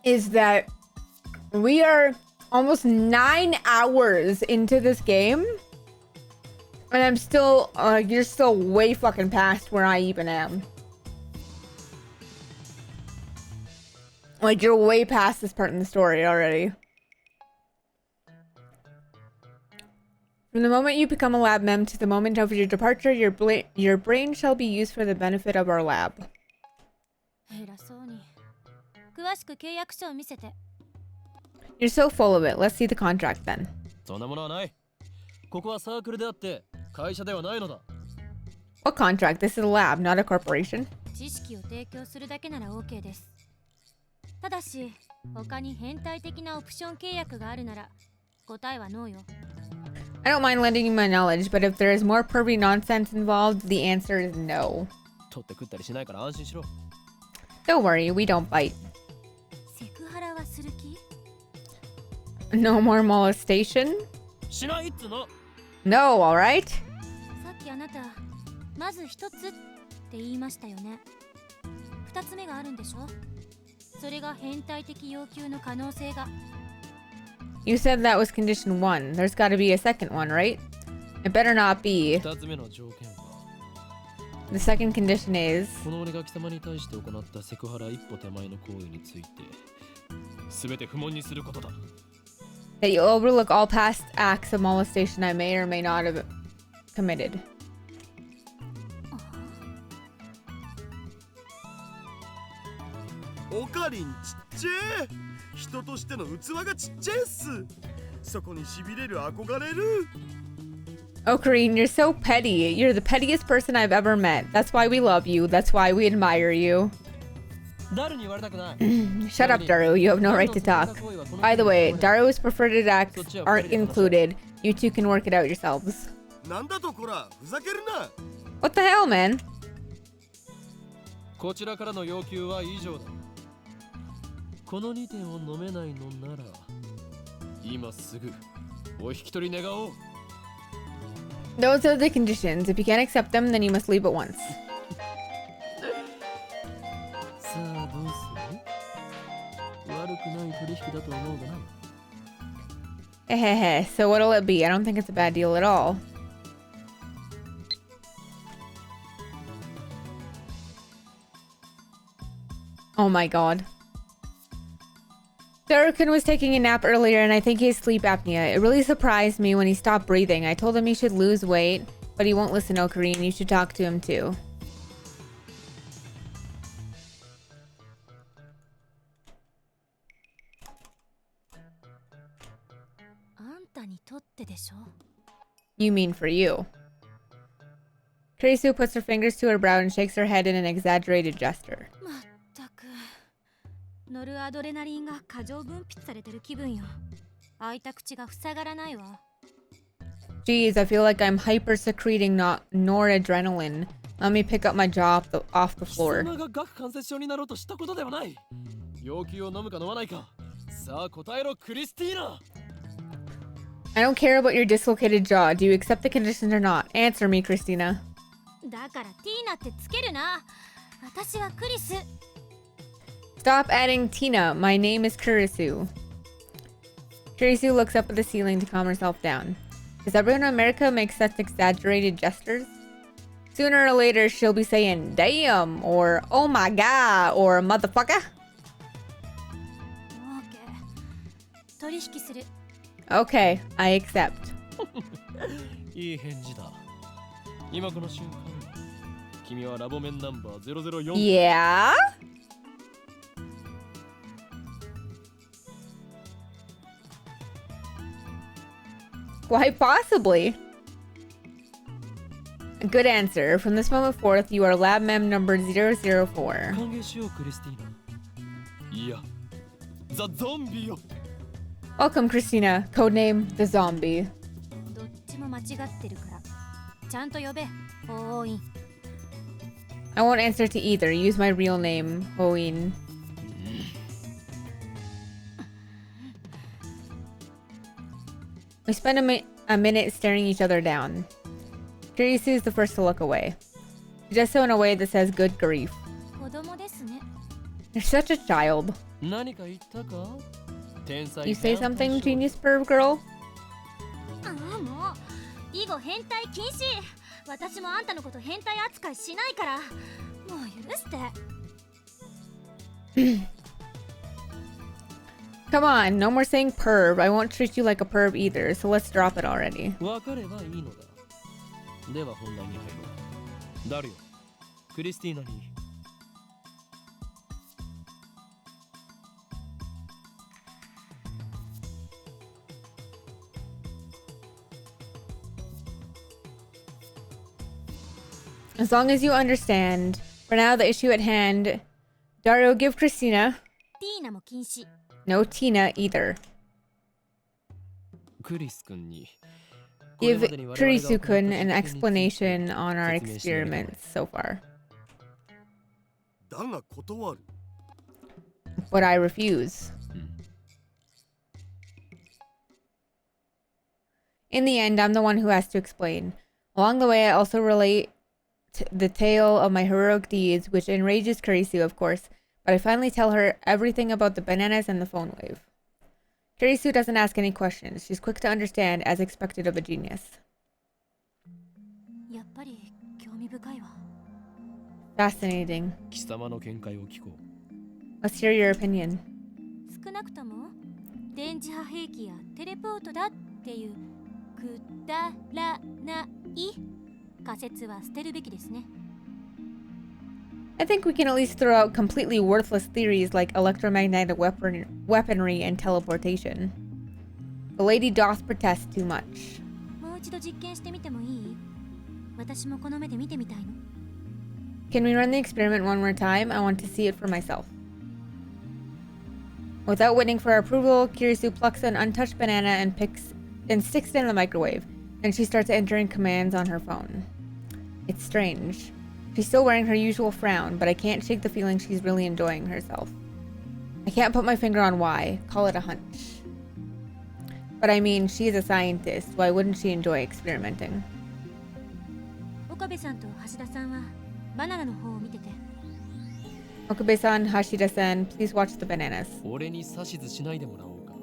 is that we are almost 9 hours into this game and I'm still, you're still way fucking past where I even am. Like, you're way past this part in the story already. From the moment you become a lab mem to the moment of your departure, your brain shall be used for the benefit of our lab. 偉そうに。詳しく契約書を見せて。 You're so full of it. Let's see the contract then. そんなものはないここはサークルであって会社ではないのだ What contract? This is a lab, not a corporation. 知識を提供するだけなら OK です。ただし、他に変態的なオプション契約があるなら、答えはノーよ。 I don't mind lending you my knowledge, but if there is more pervy nonsense involved, the answer is no. 取って食ったりしないから安心しろ Don't worry, we don't bite. セクハラはする気？ No more molestation? しないっつの No, alright? さっきあなた、まず一つって言いましたよね。二つ目があるんでしょ？それが変態的要求の可能性が。You said that was condition 1. There's gotta be a second one, right? It better not be. 二つ目の条件は The second condition is... この俺が貴様に対して行ったセクハラ一歩手前の行為について全て不問にすることだ that you overlook all past acts of molestation I may or may not have committed. オカリンちっちゃい人としての器がちっちゃいっすそこに痺れる憧れる Ocarine, you're so petty. You're the pettiest person I've ever met. That's why we love you. That's why we admire you. 誰に言われたくない Shut up, Daru. You have no right to talk. By the way, Daru's preferred acts aren't included. You two can work it out yourselves. なんだとこらふざけるな What the hell, man? こちらからの要求は以上だ。この2点を飲めないのなら今すぐお引き取り願おう。 Those are the conditions. If you can't accept them, then you must leave at once. さあどうする？悪くない取引だと思うがな。Hehehe, so what'll it be? I don't think it's a bad deal at all. Oh my god. Thurkin was taking a nap earlier and I think he has sleep apnea. It really surprised me when he stopped breathing. I told him he should lose weight, but he won't listen, Ocarine. You should talk to him too. You mean for you. Kurisu puts her fingers to her brow and shakes her head in an exaggerated gesture. Geez, I feel like I'm hyper secreting noradrenaline. Let me pick up my jaw off the floor. I don't care about your dislocated jaw. Do you accept the conditions or not? Answer me, Christina. Stop adding Tina. My name is Kurisu. Kurisu looks up at the ceiling to calm herself down. Does everyone in America make such exaggerated gestures? Sooner or later, she'll be saying, damn, or oh my god, or motherfucker. Okay, I accept. Yeah? Quite possibly. A good answer. From this moment forth, you are lab mem number 004. Welcome, Christina. Codename The Zombie. I won't answer to either. Use my real name, Hoin. We spend a minute staring each other down. Kurisu is the first to look away. She does so in a way that says good grief. You're such a child. You say something, genius perv girl? Come on, no more saying perv. I won't treat you like a perv either, so let's drop it already. As long as you understand. For now, the issue at hand. Dario, give Christina. No Tina either. Give Kurisu-kun an explanation on our experiments so far. But I refuse. In the end, I'm the one who has to explain. Along the way, I also relate the tale of my heroic deeds, which enrages Kurisu, of course, but I finally tell her everything about the bananas and the PhoneWave. Kurisu doesn't ask any questions. She's quick to understand, as expected of a genius. Fascinating. Let's hear your opinion. I think we can at least throw out completely worthless theories like electromagnetic weaponry and teleportation. The lady doth protest too much. Can we run the experiment one more time? I want to see it for myself. Without waiting for approval, Kurisu plucks an untouched banana and sticks it in the microwave, and she starts entering commands on her phone. It's strange. She's still wearing her usual frown, but I can't shake the feeling she's really enjoying herself. I can't put my finger on why. Call it a hunch. But I mean, she's a scientist. Why wouldn't she enjoy experimenting? 岡部さんと橋田さんはバナナの方を見てて。 Okabe-san, Hashida-san, please watch the bananas. 俺に指図しないでもらおうか。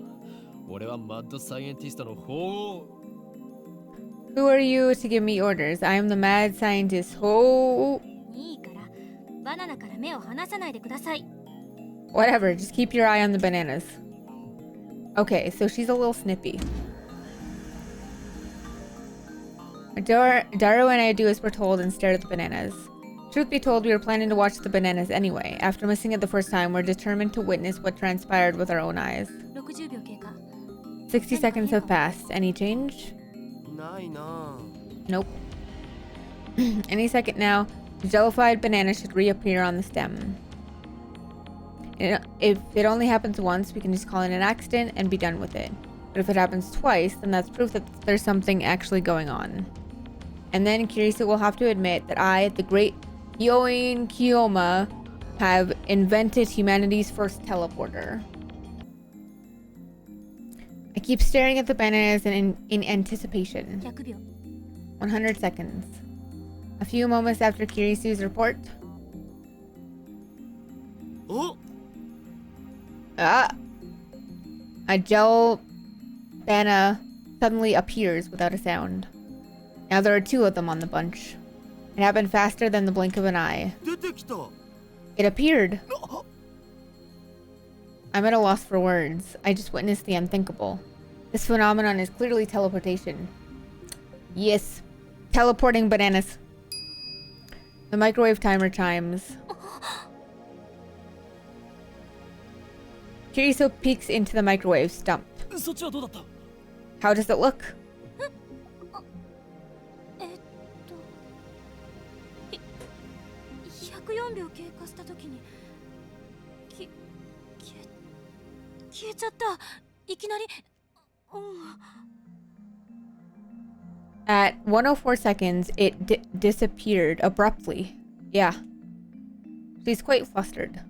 俺はマッドサイエンティストの方を。 Who are you to give me orders? I am the mad scientist. Oh, いいからバナナから目を離さないでください。 whatever. Just keep your eye on the bananas. Okay, so she's a little snippy. Daru and I do as we're told and stare at the bananas. Truth be told, we were planning to watch the bananas anyway. After missing it the first time, we're determined to witness what transpired with our own eyes. 60秒経過。 60 seconds have passed. Any change? ないな。 Nope. Any second now, the jellified banana should reappear on the stem. If it only happens once, we can just call it an accident and be done with it. But if it happens twice, then that's proof that there's something actually going on. And then Kirisu will have to admit that I, the great Yoin Kiyoma, have invented humanity's first teleporter. I keep staring at the bananas in anticipation. 100秒。 100 seconds. A few moments after Kirisu's report. お、 A gel banana suddenly appears without a sound. Now there are two of them on the bunch. It happened faster than the blink of an eye. 出てきた。 It appeared. I'm at a loss for words. I just witnessed the unthinkable. This phenomenon is clearly teleportation. Yes, teleporting bananas. The microwave timer chimes. Kiriso peeks into the microwave, stumped. そっちはどうだった？ How does it look? 104秒経過した時に消えちゃった。いきなり。At 104 seconds, it disappeared abruptly. Yeah. She's quite flustered.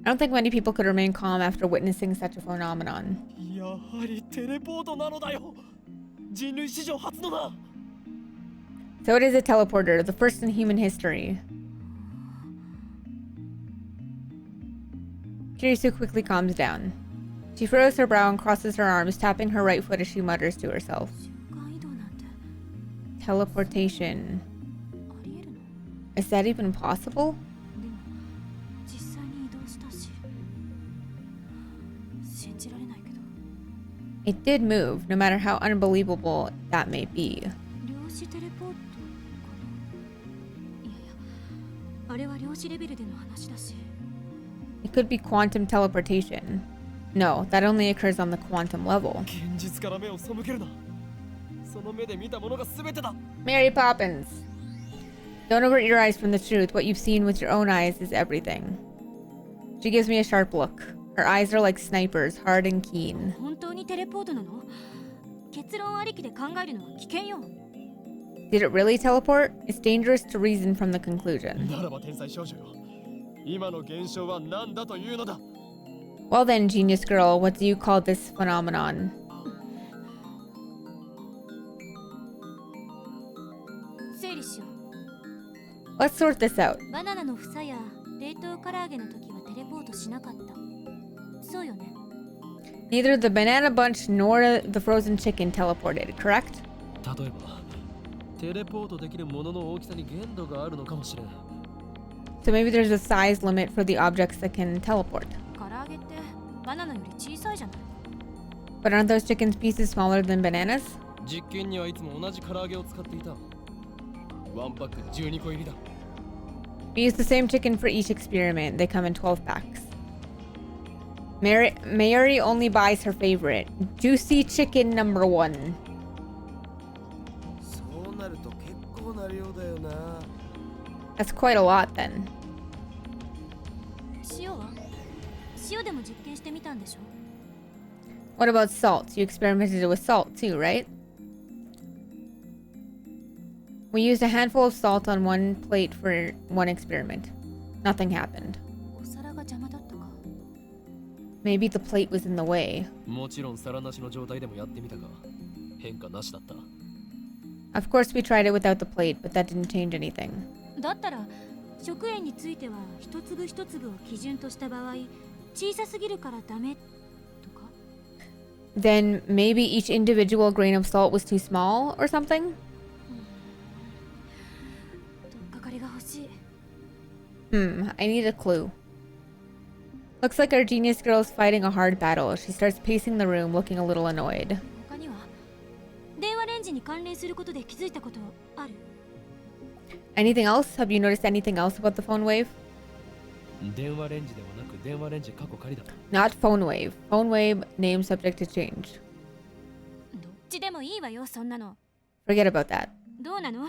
I don't think many people could remain calm after witnessing such a phenomenon. やはりテレポートなのだよ。人類史上初のだ。 So it is a teleporter, the first in human history. Kirisu quickly calms down. She furrows her brow and crosses her arms, tapping her right foot as she mutters to herself. 瞬間移動なんて Teleportation. ありえるの？ Is that even possible? でも実際に移動したし信じられないけど。 It did move, no matter how unbelievable that may be. 量子テレポートかな。いやいや、あれは量子レベルでの話だし。 It could be quantum teleportation. No, that only occurs on the quantum level. 現実から目を背けるな。その目で見たものが全てだ。 Mary Poppins! Don't avert your eyes from the truth. What you've seen with your own eyes is everything. She gives me a sharp look. Her eyes are like snipers, hard and keen. 本当にテレポートなの？結論ありきで考えるのは危険よ。 Did it really teleport? It's dangerous to reason from the conclusion. ならば天才少女よ。今の現象は何だというのだ。 Well then, genius girl, what do you call this phenomenon? 整理しよう。 Let's sort this out. バナナの房や冷凍唐揚げの時はテレポートしなかった。そうよね。 Neither the banana bunch nor the frozen chicken teleported, correct? 例えば、テレポートできるものの大きさに限度があるのかもしれん。 So maybe there's a size limit for the objects that can teleport. 唐揚げってバナナより小さいじゃない。 But aren't those chickens pieces smaller than bananas? 実験にはいつも同じ唐揚げを使っていた。ワンパック12個入りだ。 We use the same chicken for each experiment. They come in 12 packs. Mayuri only buys her favorite, juicy chicken number 1. そうなると結構な量だよな。 That's quite a lot then. 塩は？塩でも実験してみたんでしょ？ What about salt? You experimented with salt too, right? We used a handful of salt on one plate for one experiment. Nothing happened. お皿が邪魔だったか。 Maybe the plate was in the way. もちろん皿なしの状態でもやってみたが変化なしだった。 Of course we tried it without the plate, but that didn't change anything. だったら食塩については一粒一粒を基準とした場合、小さすぎるからダメとか。 Then maybe each individual grain of salt was too small or something? とっかかりが欲しい。 I need a clue. Looks like our genius girl is fighting a hard battle. She starts pacing the room, looking a little annoyed. 他には電話レンジに関連することで気づいたことある？ Anything else? Have you noticed anything else about the PhoneWave? 電話レンジではなく電話レンジ過去仮だ。 Not PhoneWave. PhoneWave, name subject to change. どっちでもいいわよ、そんなの。 Forget about that. どうなの？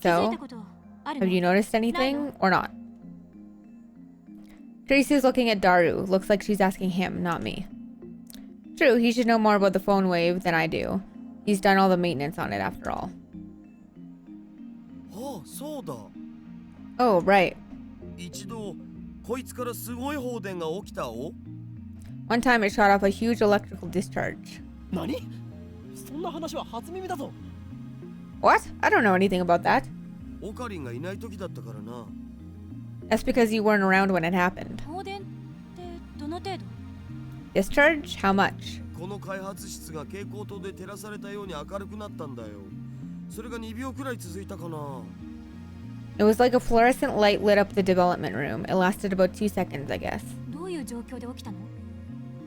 気づい So, たことある have の？ you noticed anything or not? Tracy's looking at Daru. Looks like she's asking him, not me. True, he should know more about the PhoneWave than I do. He's done all the maintenance on it after all. ああ、そうだ。 Oh, right. 一度こいつからすごい放電が起きたお。 One time it shot off a huge electrical discharge. 何？そんな話は初耳だぞ。 What? I don't know anything about that. オカリンがいない時だったからな。 That's because you weren't around when it happened. 放電ってどの程度？ Discharge? How much? この開発室が蛍光灯で照らされたように明るくなったんだよ。それが2秒くらい続いたかな。 It was like a fluorescent light lit up the development room. It lasted about 2 seconds, I guess. どういう状況で起きたの？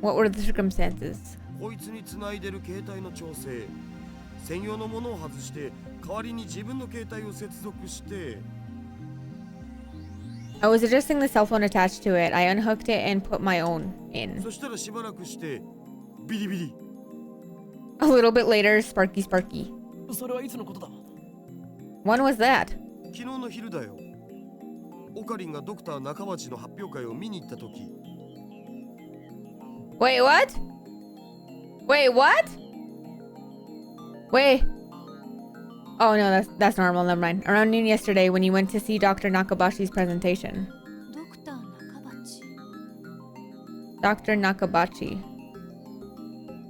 What were the circumstances? こいつに繋いでる携帯の調整。専用のものを外して代わりに自分の携帯を接続して。 I was adjusting the cell phone attached to it. I unhooked it and put my own in. そしたらしばらくしてビリビリ。 A little bit later, Sparky Sparky. それはいつのことだ？ When was that? 昨日の昼だよ。オカリンがドクター中町の発表会を見に行った時。 Wait, what? Wait, what? Wait. Oh no, that's normal. Never mind. Around noon yesterday, when you went to see Dr. Nakabashi's presentation. ドクター中鉢。 Dr. Nakabachi.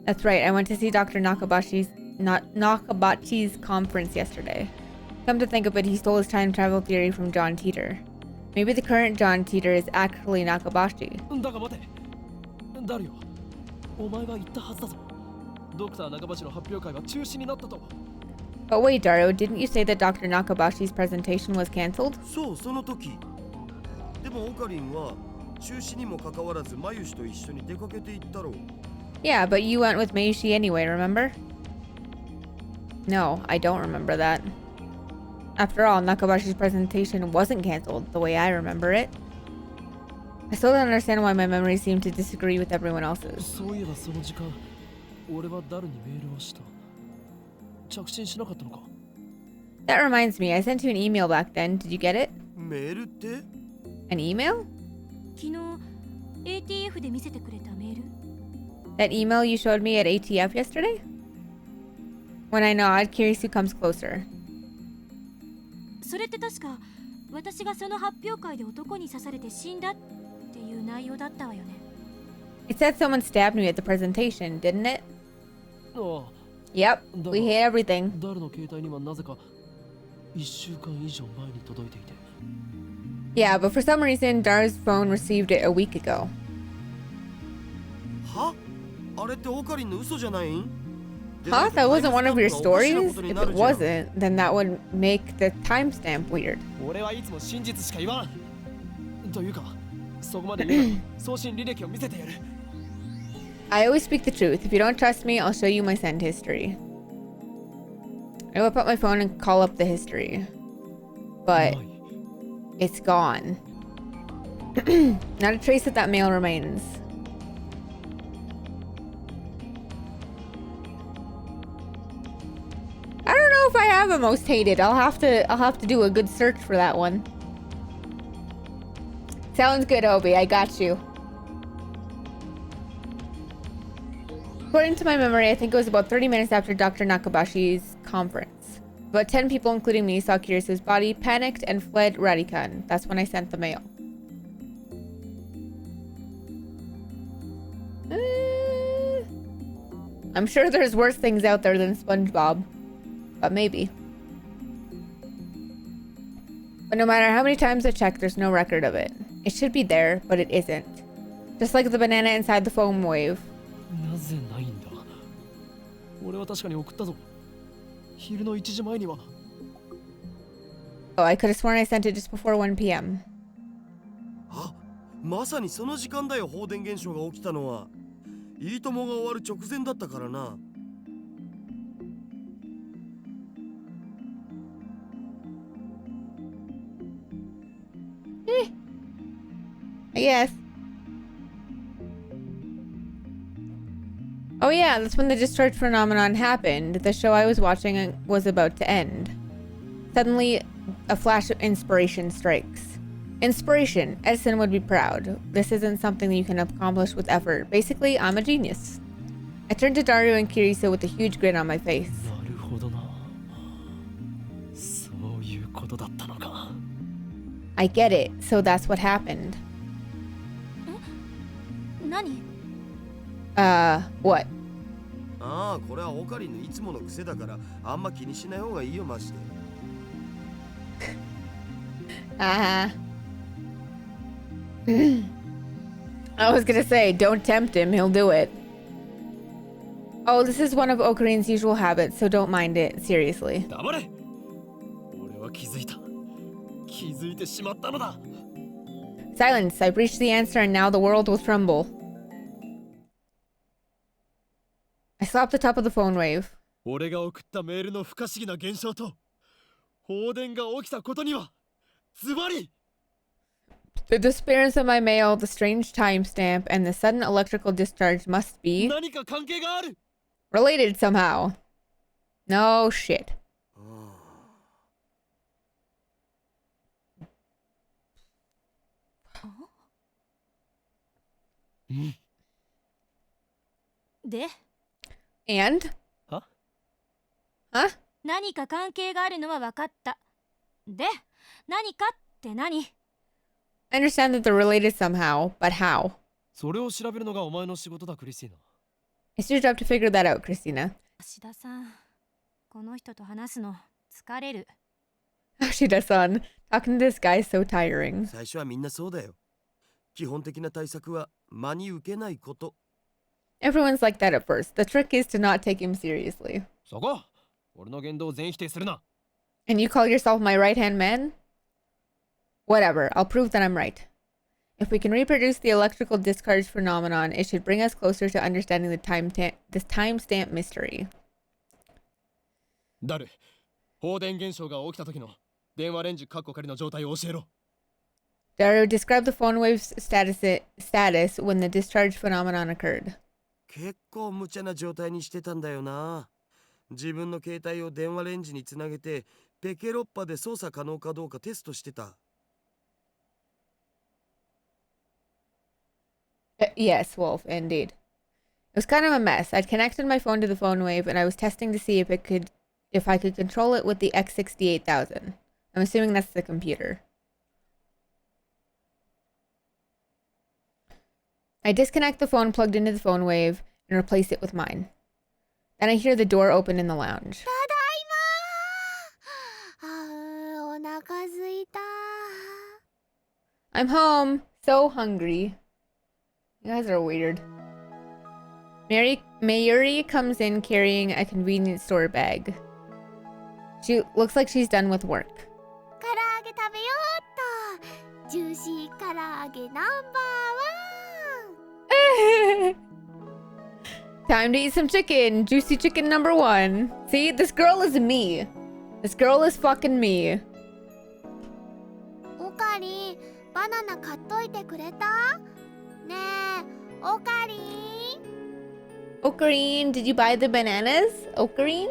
That's right. I went to see Dr. Nakabachi's conference yesterday. Come to think of it, he stole his time travel theory from John Teeter. Maybe the current John Teeter is actually Nakabashi. だが待て。ダリオ、お前が言ったはずだぞ。ドクター中橋の発表会が中止になったと。 But wait, Daru, didn't you say that Dr. Nakabashi's presentation was cancelled? そう、その時。でもオカリンは中止にもかかわらずマユシと一緒に出かけて行ったろう。 Yeah, but you went with Meishi anyway, remember? No, I don't remember that. After all, Nakabashi's presentation wasn't cancelled the way I remember it. I still don't understand why my memories seem to disagree with everyone else's. そういえばその時間、俺はダルにメールをした。着信しなかったのか？ That reminds me, I sent you an email back then. Did you get it? メールって？ An email? 昨日 ATF で見せてくれたメール？ That email you showed me at ATF yesterday? When I nod, Kirisu comes closer. それって確か私がその発表会で男に刺されて死んだっていう内容だったわよね。 It said someone stabbed me at the presentation, didn't it? ああ。 Yep, we hate everything. ダルの携帯にはなぜか1週間以上前に届いていて。 Yeah, but for some reason, Dar's phone received it a week ago. は？あれってオカリンの嘘じゃないん？ Huh? That wasn't one of your stories? If it wasn't, then that would make the timestamp weird. 俺はいつも真実しか言わん。というか、そこまでね、送信履歴を見せてやる。 I always speak the truth. If you don't trust me, I'll show you my send history. I whip out my phone and call up the history. But it's gone. Not a trace of that mail remains. I don't know if I have a most hated. I'll have to do a good search for that one. Sounds good, Obi. I got you. According to my memory, I think it was about 30 minutes after Dr. Nakabashi's conference. About 10 people, including me, saw Kirisu's body, panicked, and fled Radican. That's when I sent the mail. I'm sure there's worse things out there than SpongeBob. But maybe. But no matter how many times I check, there's no record of it. It should be there, but it isn't. Just like the banana inside the PhoneWave. なぜないんだ。俺は確かに送ったぞ。昼の1時前には。Oh, I could have sworn I sent it just before 1 p.m. あ、まさにその時間だよ。放電現象が起きたのは。いいともが終わる直前だったからな。Yes. Oh yeah, that's when the discharge phenomenon happened. The show I was watching was about to end. Suddenly, a flash of inspiration strikes. Inspiration. Edison would be proud. This isn't something that you can accomplish with effort. Basically, I'm a genius. I turned to Dario and Kiriso with a huge grin on my face. なるほどな。そういうことだったのか。I get it. So that's what happened. 何？ What? ああ、これはオカリンのいつもの癖だからあんま気にしない方がいいよ、マジで。I was gonna say, don't tempt him, he'll do it. Oh, this is one of Okarin's usual habits, so don't mind it, seriously. 黙れ。俺は気づいた。気づいてしまったのだ。Silence, I've reached the answer and now the world will tremble. I slapped the top of the PhoneWave. 俺が送ったメールの不可思議な現象と放電が起きたことにはズバリ The disappearance of my mail, the strange timestamp, and the sudden electrical discharge must be 何か関係がある。 related somehow. No shit. で、 And? は？ Huh? 何か関係があるのは分かった。で、何かって何？ I understand that they're related somehow, but how? それを調べるのがお前の仕事だ、クリスティーナ。 It's your job to figure that out, Christina. 芦田さん、この人と話すの疲れる。Yoshida-san, talking to this guy is so tiring. 最初はみんなそうだよ。基本的な対策は真に受けないこと。Everyone's like that at first. The trick is to not take him seriously. そこ俺の言動を全否定するな。 And you call yourself my right-hand man? Whatever, I'll prove that I'm right. If we can reproduce the electrical discharge phenomenon, it should bring us closer to understanding this timestamp mystery. 誰放電現象が起きた時の電話レンジカッコ仮の状態を教えろ。 Dario, describe the PhoneWave's status when the discharge phenomenon occurred. 結構無茶な状態にしてたんだよな。自分の携帯を電話レンジにつなげてペケロッパで操作可能かどうかテストしてた。Yes, Wolf, indeed. It was kind of a mess. I'd connected my phone to the PhoneWave and I was testing to see if I could control it with the X68000. I'm assuming that's the computer. I disconnect the phone plugged into the PhoneWave and replace it with mine. Then I hear the door open in the lounge. ただいまー。お腹すいた。 I'm home. So hungry. You guys are weird. Mayuri comes in carrying a convenience store bag. She looks like she's done with work. 唐揚げ食べようっと。ジューシー唐揚げナンバーワン。 Time to eat some chicken. Juicy chicken number 1. See, this girl is me. This girl is fucking me. オカリン、バナナ買っといてくれた？ねえ、オカリン。 Ocarine, did you buy the bananas? Ocarine?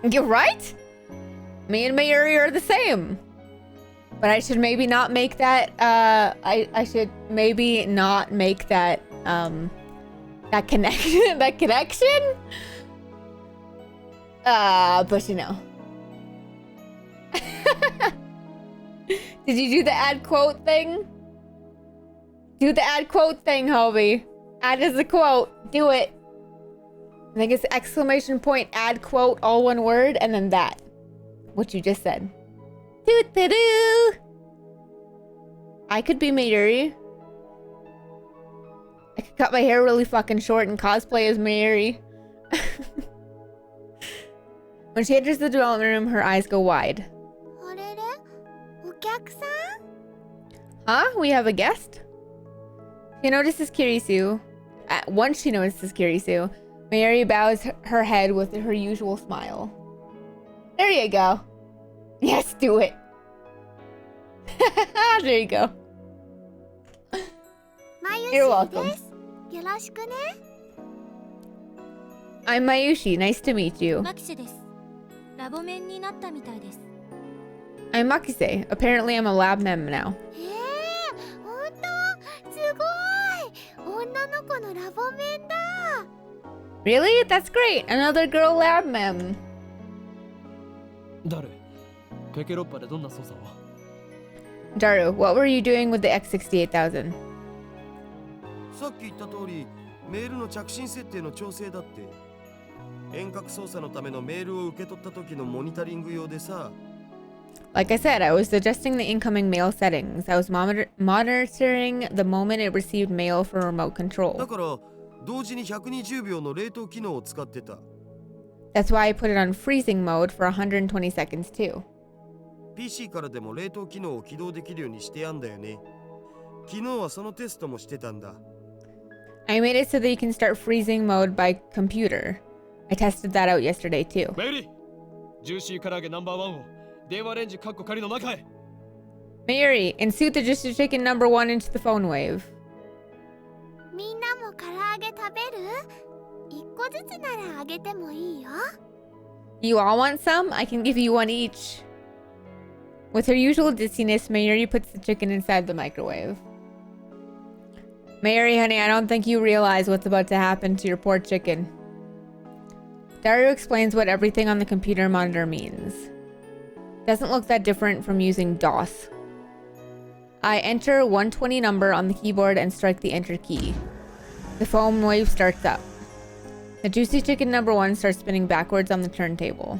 You're right. Me and Mayuri are the same. But I should maybe not make that, I should maybe not make that, That connection? That connection? But you know. Did you do the add quote thing? Do the add quote thing, Hobie. Add as a quote. Do it. I think it's exclamation point, add quote, all one word, and then that. What you just said. Doo-doo-doo. I could be Mayuri. I could cut my hair really fucking short and cosplay as Mayuri. When she enters the development room, her eyes go wide. Huh? We have a guest? She notices Kirisu. Once she notices Kirisu, Mayuri bows her head with her usual smile. There you go. Yes, do it. There you go. You're welcome. I'm Mayushi. Nice to meet you. I'm Makise. Apparently I'm a lab mem now. Really? That's great. Another girl lab mem. ダル、ペケロッパでどんな操作を？ Daru, what were you doing with the X68000? さっき言った通り、メールの着信設定の調整だって。遠隔操作のためのメールを受け取った時のモニタリング用でさ。Like I said, I was adjusting the incoming mail settings. I was monitoring the moment it received mail for remote control. だから同時に120秒の冷凍機能を使ってた。That's why I put it on freezing mode for 120 seconds too. PC からでも冷凍機能を起動できるようにしてやんだよね。昨日はそのテストもしてたんだ。I made it so that you can start freezing mode by computer. I tested that out yesterday too. メイリー、ジューシー唐揚げナンバーワンを電話レンジカッコ仮の中へ。Mayuri, insert the Juicy Chicken #1 into the PhoneWave. みんなも唐揚げ食べる？一個ずつならあげてもいいよ。You all want some? I can give you one each. With her usual ditziness, Mayuri puts the chicken inside the microwave. Mayuri, honey, I don't think you realize what's about to happen to your poor chicken. Daru explains what everything on the computer monitor means. Doesn't look that different from using DOS. I enter 120 number on the keyboard and strike the enter key. The PhoneWave starts up. The Juicy Chicken #1 starts spinning backwards on the turntable.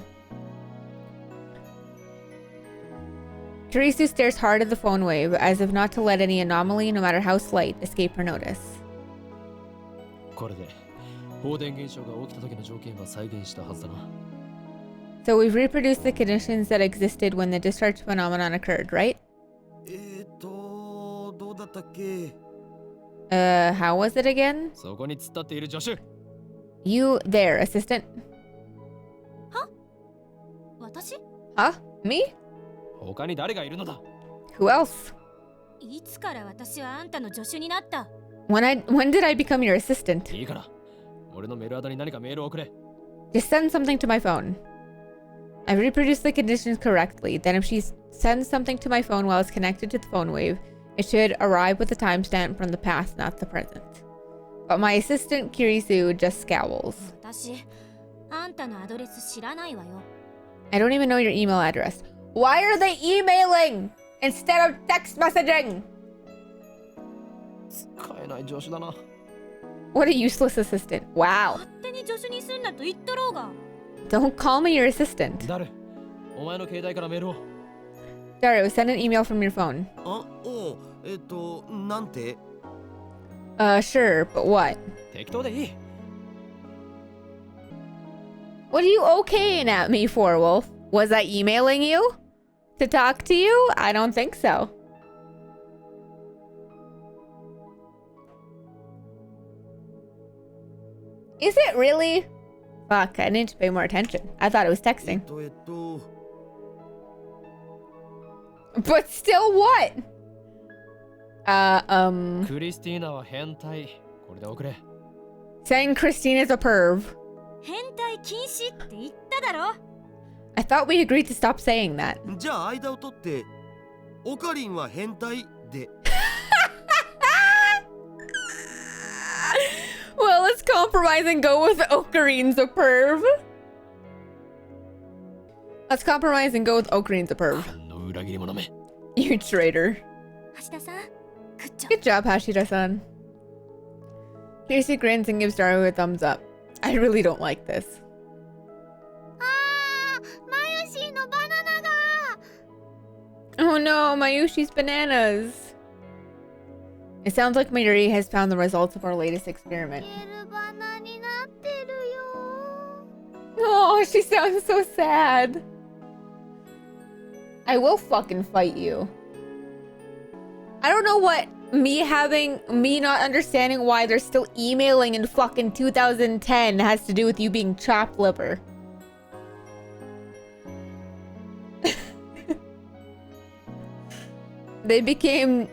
Kirisu stares hard at the PhoneWave as if not to let any anomaly, no matter how slight, escape her notice. これで放電現象が起きた時の条件は再現したはずだな。So we've reproduced the conditions that existed when the discharge phenomenon occurred, right? どうだったっけ？ How was it again? そこに突っ立っている助手。You there, assistant? は？私？ Huh? Me? 他に誰がいるのだ？ Who else? いつから私はあんたの助手になった？ When did I become your assistant? いいから、俺のメールアドに何かメールを送れ。 Just send something to my phone. I've reproduced the conditions correctly. Then if she sends something to my phone while it's connected to the PhoneWave, it should arrive with a timestamp from the past, not the present. But my assistant Kirisu just scowls. 私、あんたのアドレス知らないわよ。 I don't even know your email address. Why are they emailing instead of text messaging? 使えない助手だな。 What a useless assistant. Wow. 勝手に助手にすんなと言っとろうが。 Don't call me your assistant. ダル、お前の携帯からメールを。Daru, send an email from your phone. なんて？ Sure, but what? 適当でいい。What are you okaying at me for, Wolf? Was I emailing you? To talk to you? I don't think so. Is it really? Fuck, I need to pay more attention. I thought it was texting. But still what? クリスティーナは変態。これで送れ。Saying Christina's a perv. 変態禁止って言っただろ。 I thought we agreed to stop saying that. じゃあ間を取ってオカリンは変態で。Well, let's compromise and go with Ocarine's a perv. Let's compromise and go with Ocarine's a perv. の裏切り者め You traitor. 橋田さん、グッジョ Good job, Hashida-san. Kiryu grins and gives Daru a thumbs up. I really don't like this. あー、マユシーのバナナが Oh no, Mayushi's bananas. It sounds like Mayuri has found the results of our latest experiment. ゲルバナになってるよ Oh, she sounds so sad. I will fucking fight you. I don't know what me not understanding why they're still emailing in fucking 2010 has to do with you being chopped liver. They became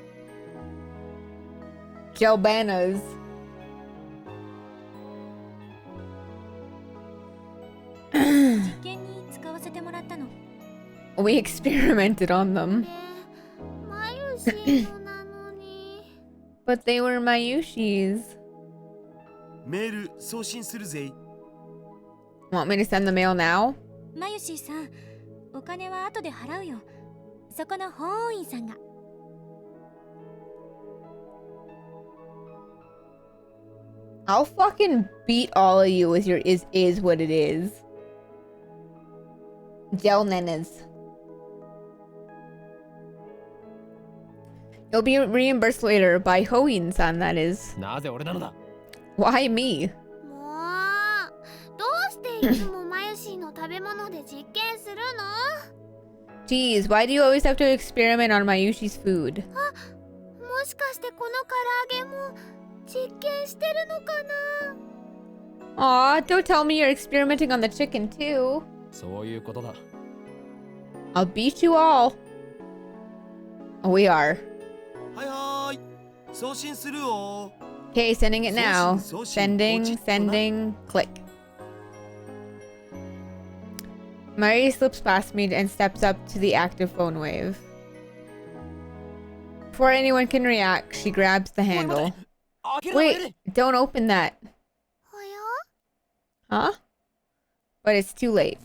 Gelbanas. We experimented on them. マユシーのなのに But they were Mayushi's. メール送信するぜ Want me to send the mail now? マユシーさん、お金は後で払うよ。そこの法務員さんが。I'll fucking beat all of you with your is what it is. Gel nenas. You'll be reimbursed later by Hoin-san, that is. なぜ俺なのだ Why me? もうどうしていつもマユシーの食べ物で実験するの Geez, why do you always have to experiment on Mayushi's food? もしかしてこの唐揚げも実験してるのかな Aw, don't tell me you're experimenting on the chicken too. そういうことだ I'll beat you all. Oh, we are. はいはーい送信するよ Okay, sending it now. Sending. Sending, click. Mari slips past me and steps up to the active PhoneWave. Before anyone can react, she grabs the handle. Wait, don't open that. はや Huh? But it's too late.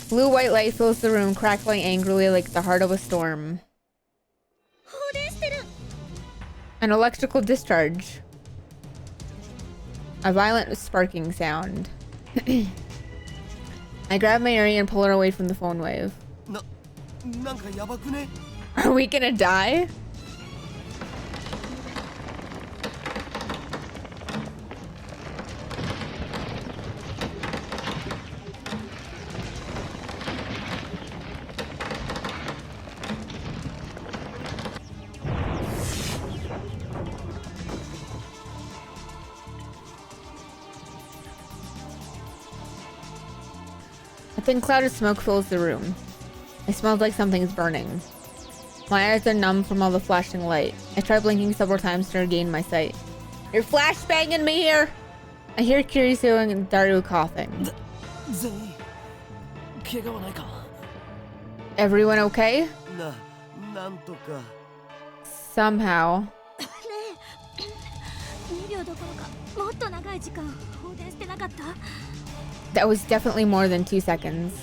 Blue-white light fills the room, crackling angrily like the heart of a storm. 放電してる An electrical discharge. A violent sparking sound. I grab Mayuri and pull her away from the PhoneWave. なんかやばくね Are we gonna die? A thin cloud of smoke fills the room. It smells like something's burning. My eyes are numb from all the flashing light. I try blinking several times to regain my sight. You're flashbanging me here! I hear Kiryu and Daru coughing. 全員怪我はないか Everyone okay? なんとか Somehow. 2秒どころかもっと長い時間放電してなかった That was definitely more than 2 seconds.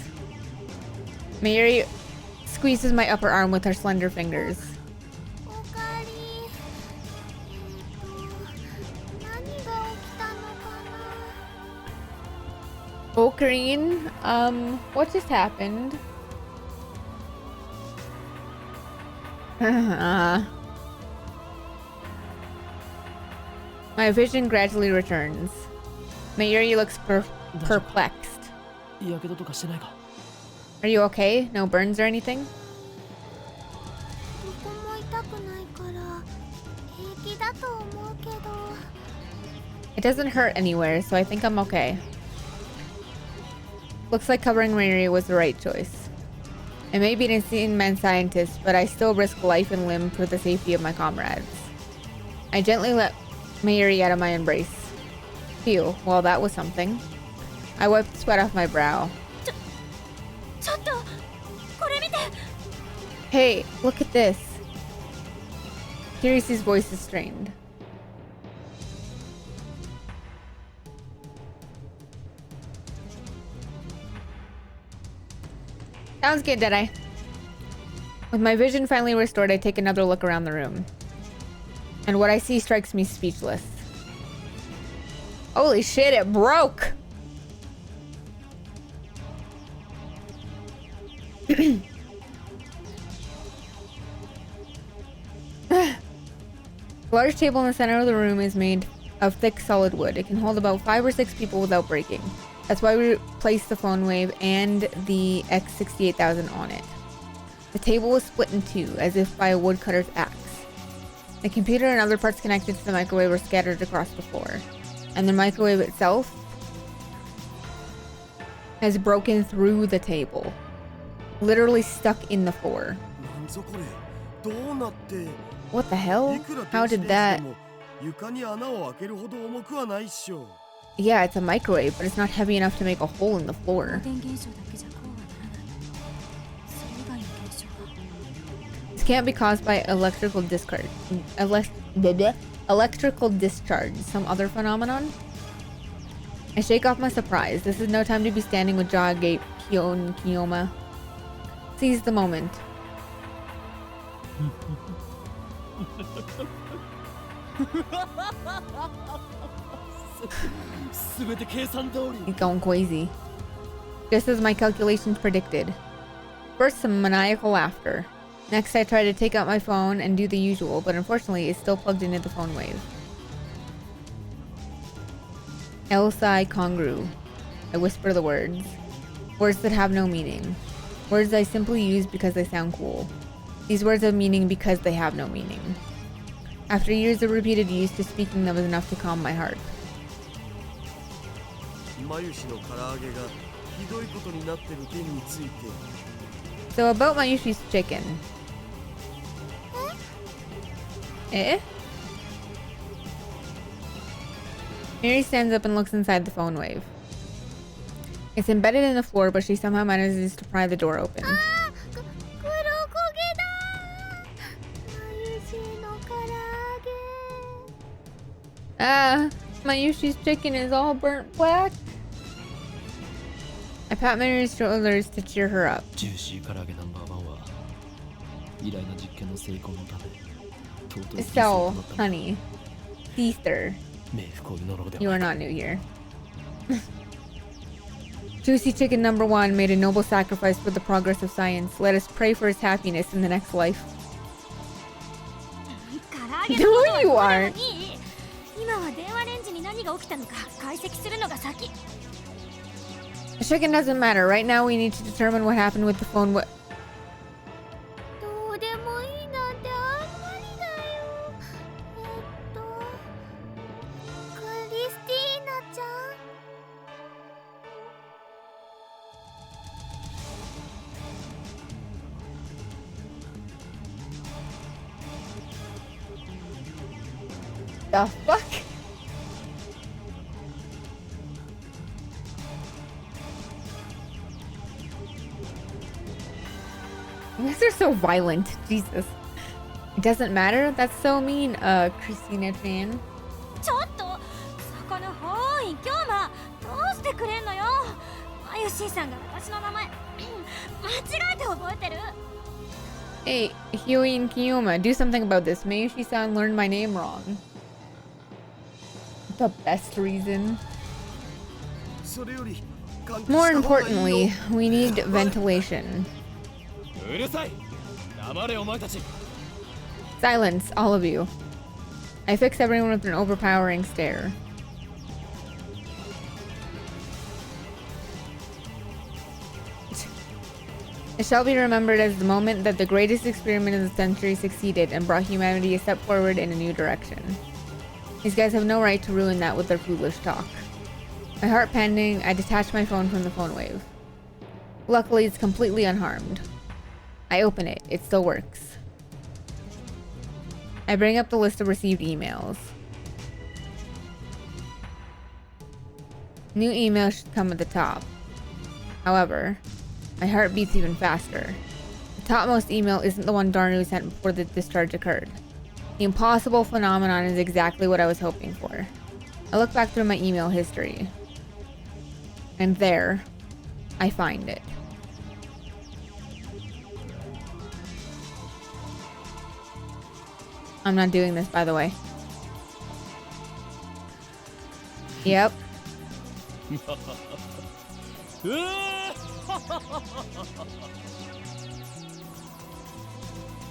Mayuri squeezes my upper arm with her slender fingers. おかえり何が起きたのかな Ocarine, what just happened? My vision gradually returns. Mayuri looks perplexed. やけどとかしてないか Are you okay? No burns or anything? どこも痛くないから平気だと思うけど It doesn't hurt anywhere, so I think I'm okay. Looks like covering Mayuri was the right choice. I may be an insane mad scientist, but I still risk life and limb for the safety of my comrades. I gently let Mayuri out of my embrace. Phew, well that was something. I wiped sweat off my brow. ちょっとこれ見て Hey, look at this. Curious's voice is strained. Sounds good, Deadeye. With my vision finally restored, I take another look around the room. And what I see strikes me speechless. Holy shit, it broke! The large table in the center of the room is made of thick solid wood. It can hold about 5 or 6 people without breaking. That's why we placed the PhoneWave and the X68000 on it. The table was split in two, as if by a woodcutter's axe. The computer and other parts connected to the microwave were scattered across the floor. And the microwave itself has broken through the table. Literally stuck in the floor. What the hell? How did that... Yeah, it's a microwave, but it's not heavy enough to make a hole in the floor. This can't be caused by electrical discharge. Electrical discharge. Some other phenomenon? I shake off my surprise. This is no time to be standing with jaw agape. Kiyoma. Seize the moment. He's going crazy. Just as my calculations predicted. First, some maniacal laughter. Next, I try to take out my phone and do the usual, but unfortunately, it's still plugged into the PhoneWave. Elsai Kongru. I whisper the words. Words that have no meaning. Words I simply use because they sound cool. These words have meaning because they have no meaning. After years of repeated use, just speaking them is enough to calm my heart. So about Mayushi's chicken. Eh? Mary stands up and looks inside the PhoneWave. It's embedded in the floor, but she somehow manages to pry the door open. Mayushi's chicken is all burnt black. I pat Mary's shoulders to cheer her up. So, honey, sister, you are not new here. Juicy Chicken number 1 made a noble sacrifice for the progress of science. Let us pray for his happiness in the next life. No, you aren't. The chicken doesn't matter. Right now we need to determine what happened with the phone. The fuck? You guys are so violent. Jesus. It doesn't matter? That's so mean, Christina Chan. Hey, Hyoin Kiyoma, do something about this. Mayushi-san learned my name wrong. The best reason. More importantly, we need ventilation. Silence, all of you. I fix everyone with an overpowering stare. It shall be remembered as the moment that the greatest experiment of the century succeeded and brought humanity a step forward in a new direction. These guys have no right to ruin that with their foolish talk. My heart pounding, I detach my phone from the PhoneWave. Luckily, it's completely unharmed. I open it. It still works. I bring up the list of received emails. New email should come at the top. However, my heart beats even faster. The topmost email isn't the one Darnu sent before the discharge occurred. The impossible phenomenon is exactly what I was hoping for. I look back through my email history. And there, I find it. I'm not doing this, by the way. Yep.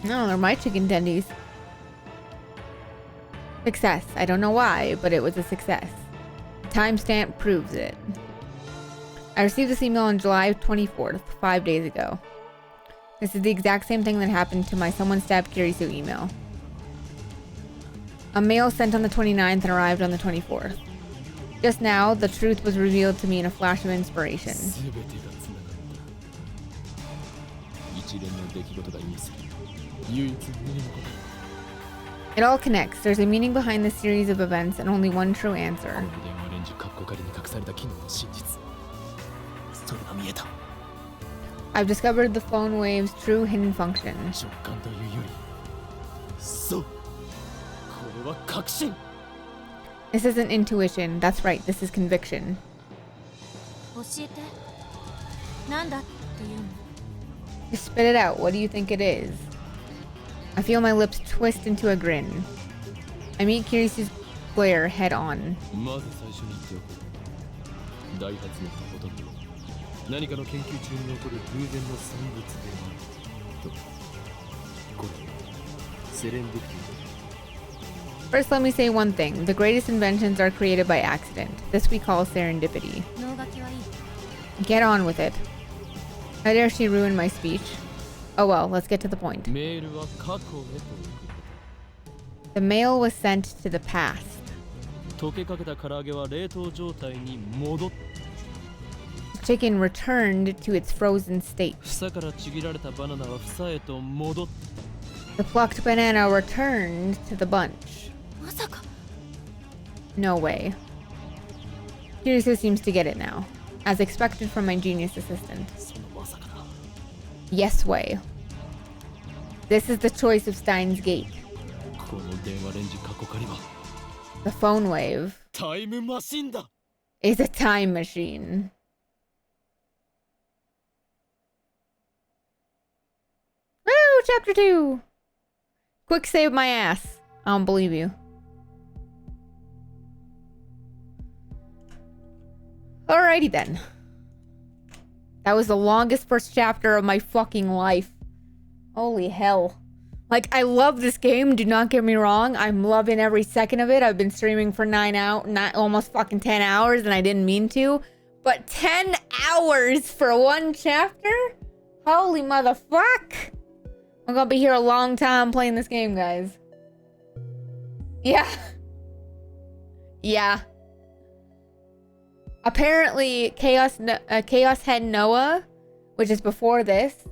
No, they're my chicken tendies. Success. I don't know why, but it was a success. Timestamp proves it. I received this email on July 24th, 5 days ago. This is the exact same thing that happened to my someone stabbed Kirisu email. A mail sent on the 29th and arrived on the 24th. Just now, the truth was revealed to me in a flash of inspiration. It all connects. There's a meaning behind this series of events and only one true answer. I've discovered the PhoneWave's true hidden function. This isn't intuition. That's right, this is conviction. Just spit it out. What do you think it is? I feel my lips twist into a grin. I meet Kirisu's glare head on. First, let me say one thing. The greatest inventions are created by accident. This we call serendipity. Get on with it. How dare she ruin my speech? Oh well, let's get to the point. The mail was sent to the past. Chicken returned to its frozen state. The plucked banana returned to the bunch. No way. Kirisu seems to get it now, as expected from my genius assistant. Yes way. This is the choice of Steins Gate. The PhoneWave is a time machine. Woo! Chapter 2! Quick save my ass. I don't believe you. Alrighty then. That was the longest first chapter of my fucking life. Holy hell. Like, I love this game, do not get me wrong. I'm loving every second of it. I've been streaming for almost fucking 10 hours, and I didn't mean to. But 10 hours for one chapter? Holy motherfuck. I'm gonna be here a long time playing this game, guys. Yeah. Yeah. Apparently, Chaos Head Noah, which is before this,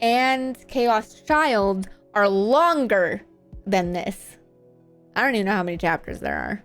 and Chaos Child are longer than this. I don't even know how many chapters there are.